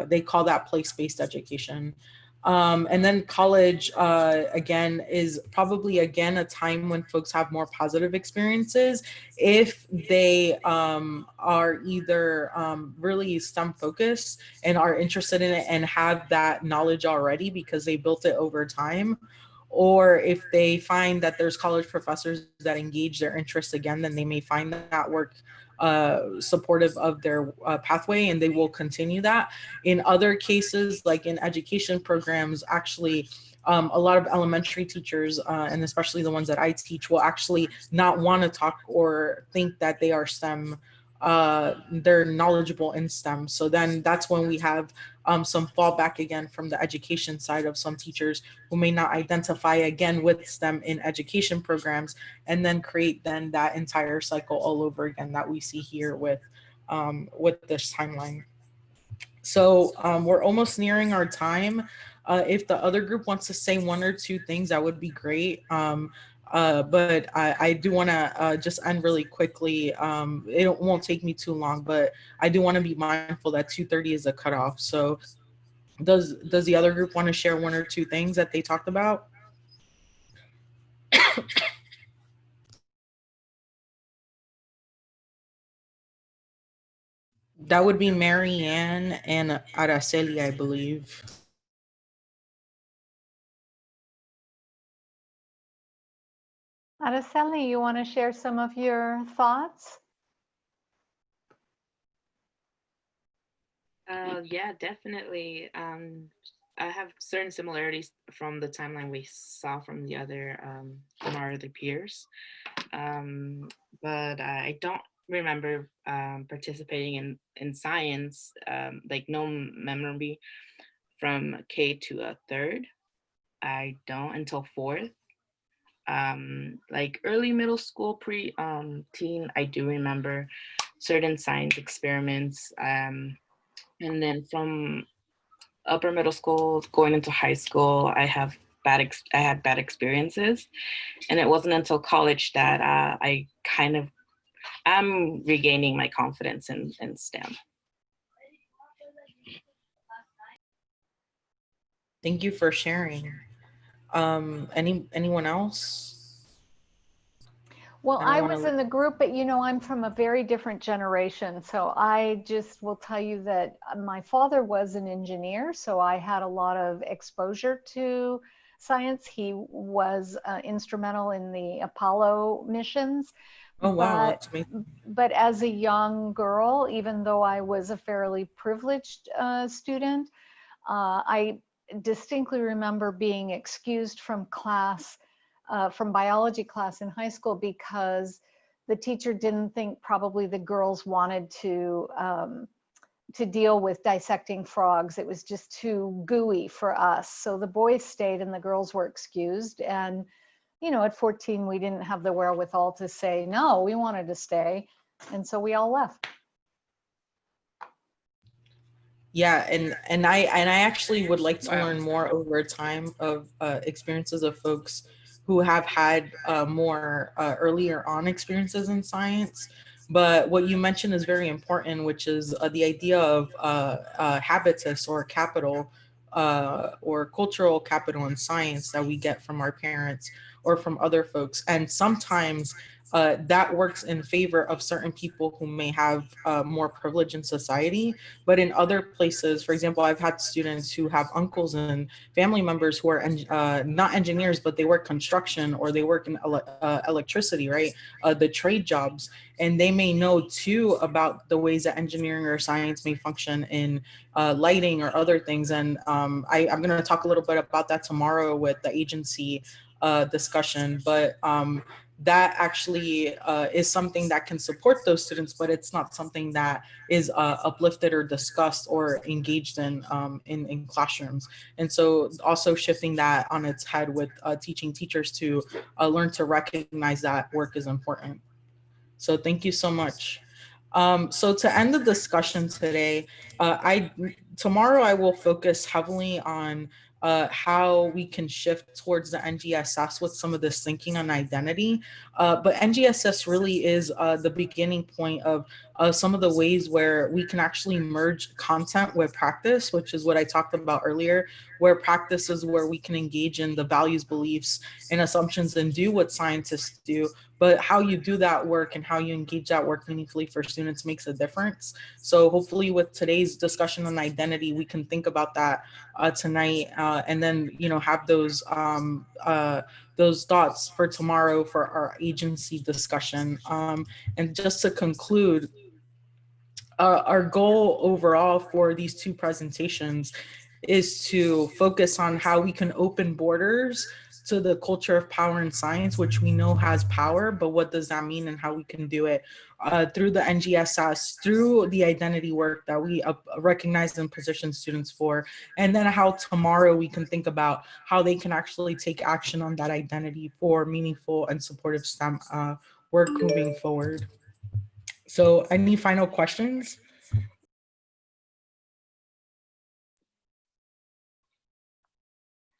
Speaker 2: They call that place-based education. And then college, again, is probably, again, a time when folks have more positive experiences if they are either really STEM focused and are interested in it and have that knowledge already because they built it over time, or if they find that there's college professors that engage their interests again, then they may find that work supportive of their pathway, and they will continue that. In other cases, like in education programs, actually, a lot of elementary teachers, and especially the ones that I teach, will actually not want to talk or think that they are STEM, they're knowledgeable in STEM. So then that's when we have some fallback again from the education side of some teachers who may not identify again with STEM in education programs, and then create then that entire cycle all over again that we see here with this timeline. So we're almost nearing our time. If the other group wants to say one or two things, that would be great. But I do want to just end really quickly. It won't take me too long, but I do want to be mindful that 2:30 is a cutoff. So does the other group want to share one or two things that they talked about? That would be Marianne and Araceli, I believe.
Speaker 1: Araceli, you want to share some of your thoughts?
Speaker 9: Yeah, definitely. I have certain similarities from the timeline we saw from the other from our other peers, but I don't remember participating in science, like no memory from K to a third. I don't until fourth. Like early middle school, teen, I do remember certain science experiments. And then from upper middle school going into high school, I had bad experiences, and it wasn't until college that I kind of am regaining my confidence in STEM.
Speaker 2: Thank you for sharing. Anyone else?
Speaker 1: Well, I was in the group, but I'm from a very different generation. So I just will tell you that my father was an engineer, so I had a lot of exposure to science. He was instrumental in the Apollo missions.
Speaker 2: Oh, wow.
Speaker 1: But as a young girl, even though I was a fairly privileged student, I distinctly remember being excused from class from biology class in high school because the teacher didn't think probably the girls wanted to deal with dissecting frogs. It was just too gooey for us. So the boys stayed and the girls were excused. And, you know, at 14, we didn't have the wherewithal to say, no, we wanted to stay. And so we all left.
Speaker 2: Yeah, and I actually would like to learn more over time of experiences of folks who have had more earlier on experiences in science. But what you mentioned is very important, which is the idea of habitus or capital or cultural capital in science that we get from our parents or from other folks. And sometimes that works in favor of certain people who may have more privilege in society. But in other places, for example, I've had students who have uncles and family members who are not engineers, but they work construction or they work in electricity, right? The trade jobs. And they may know too about the ways that engineering or science may function in lighting or other things. And I'm going to talk a little bit about that tomorrow with the agency discussion. But that actually is something that can support those students, but it's not something that is uplifted or discussed or engaged in classrooms. And so also shifting that on its head with teaching teachers to learn to recognize that work is important. So thank you so much. So to end the discussion today, tomorrow I will focus heavily on how we can shift towards the NGSS with some of this thinking on identity. But NGSS really is the beginning point of some of the ways where we can actually merge content with practice, which is what I talked about earlier, where practice is where we can engage in the values, beliefs, and assumptions and do what scientists do. But how you do that work and how you engage that work meaningfully for students makes a difference. So hopefully with today's discussion on identity, we can think about that tonight and then, you know, have those thoughts for tomorrow for our agency discussion. And just to conclude, our goal overall for these two presentations is to focus on how we can open borders to the culture of power and science, which we know has power, but what does that mean and how we can do it through the NGSS, through the identity work that we recognize and position students for, and then how tomorrow we can think about how they can actually take action on that identity for meaningful and supportive STEM work moving forward. So any final questions?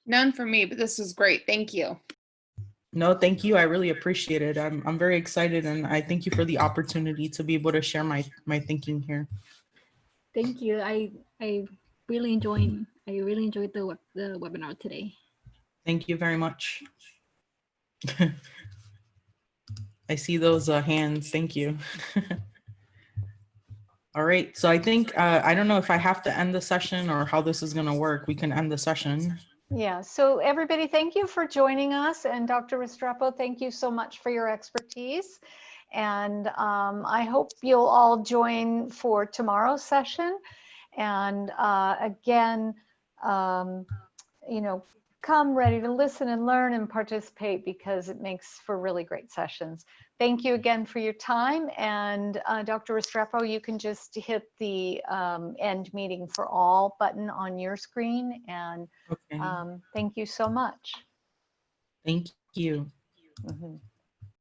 Speaker 7: None for me, but this was great. Thank you.
Speaker 2: No, thank you. I really appreciate it. I'm very excited, and I thank you for the opportunity to be able to share my thinking here.
Speaker 8: Thank you. I really enjoyed the webinar today.
Speaker 2: Thank you very much. I see those hands. Thank you. All right. So I think I don't know if I have to end the session or how this is going to work. We can end the session.
Speaker 1: Yeah, so everybody, thank you for joining us. And Dr. Restrepo, thank you so much for your expertise. And I hope you'll all join for tomorrow's session. And again, you know, come ready to listen and learn and participate because it makes for really great sessions. Thank you again for your time. And Dr. Restrepo, you can just hit the end meeting for all button on your screen. And
Speaker 2: okay.
Speaker 1: Thank you so much.
Speaker 2: Thank you.
Speaker 1: Mm-hmm.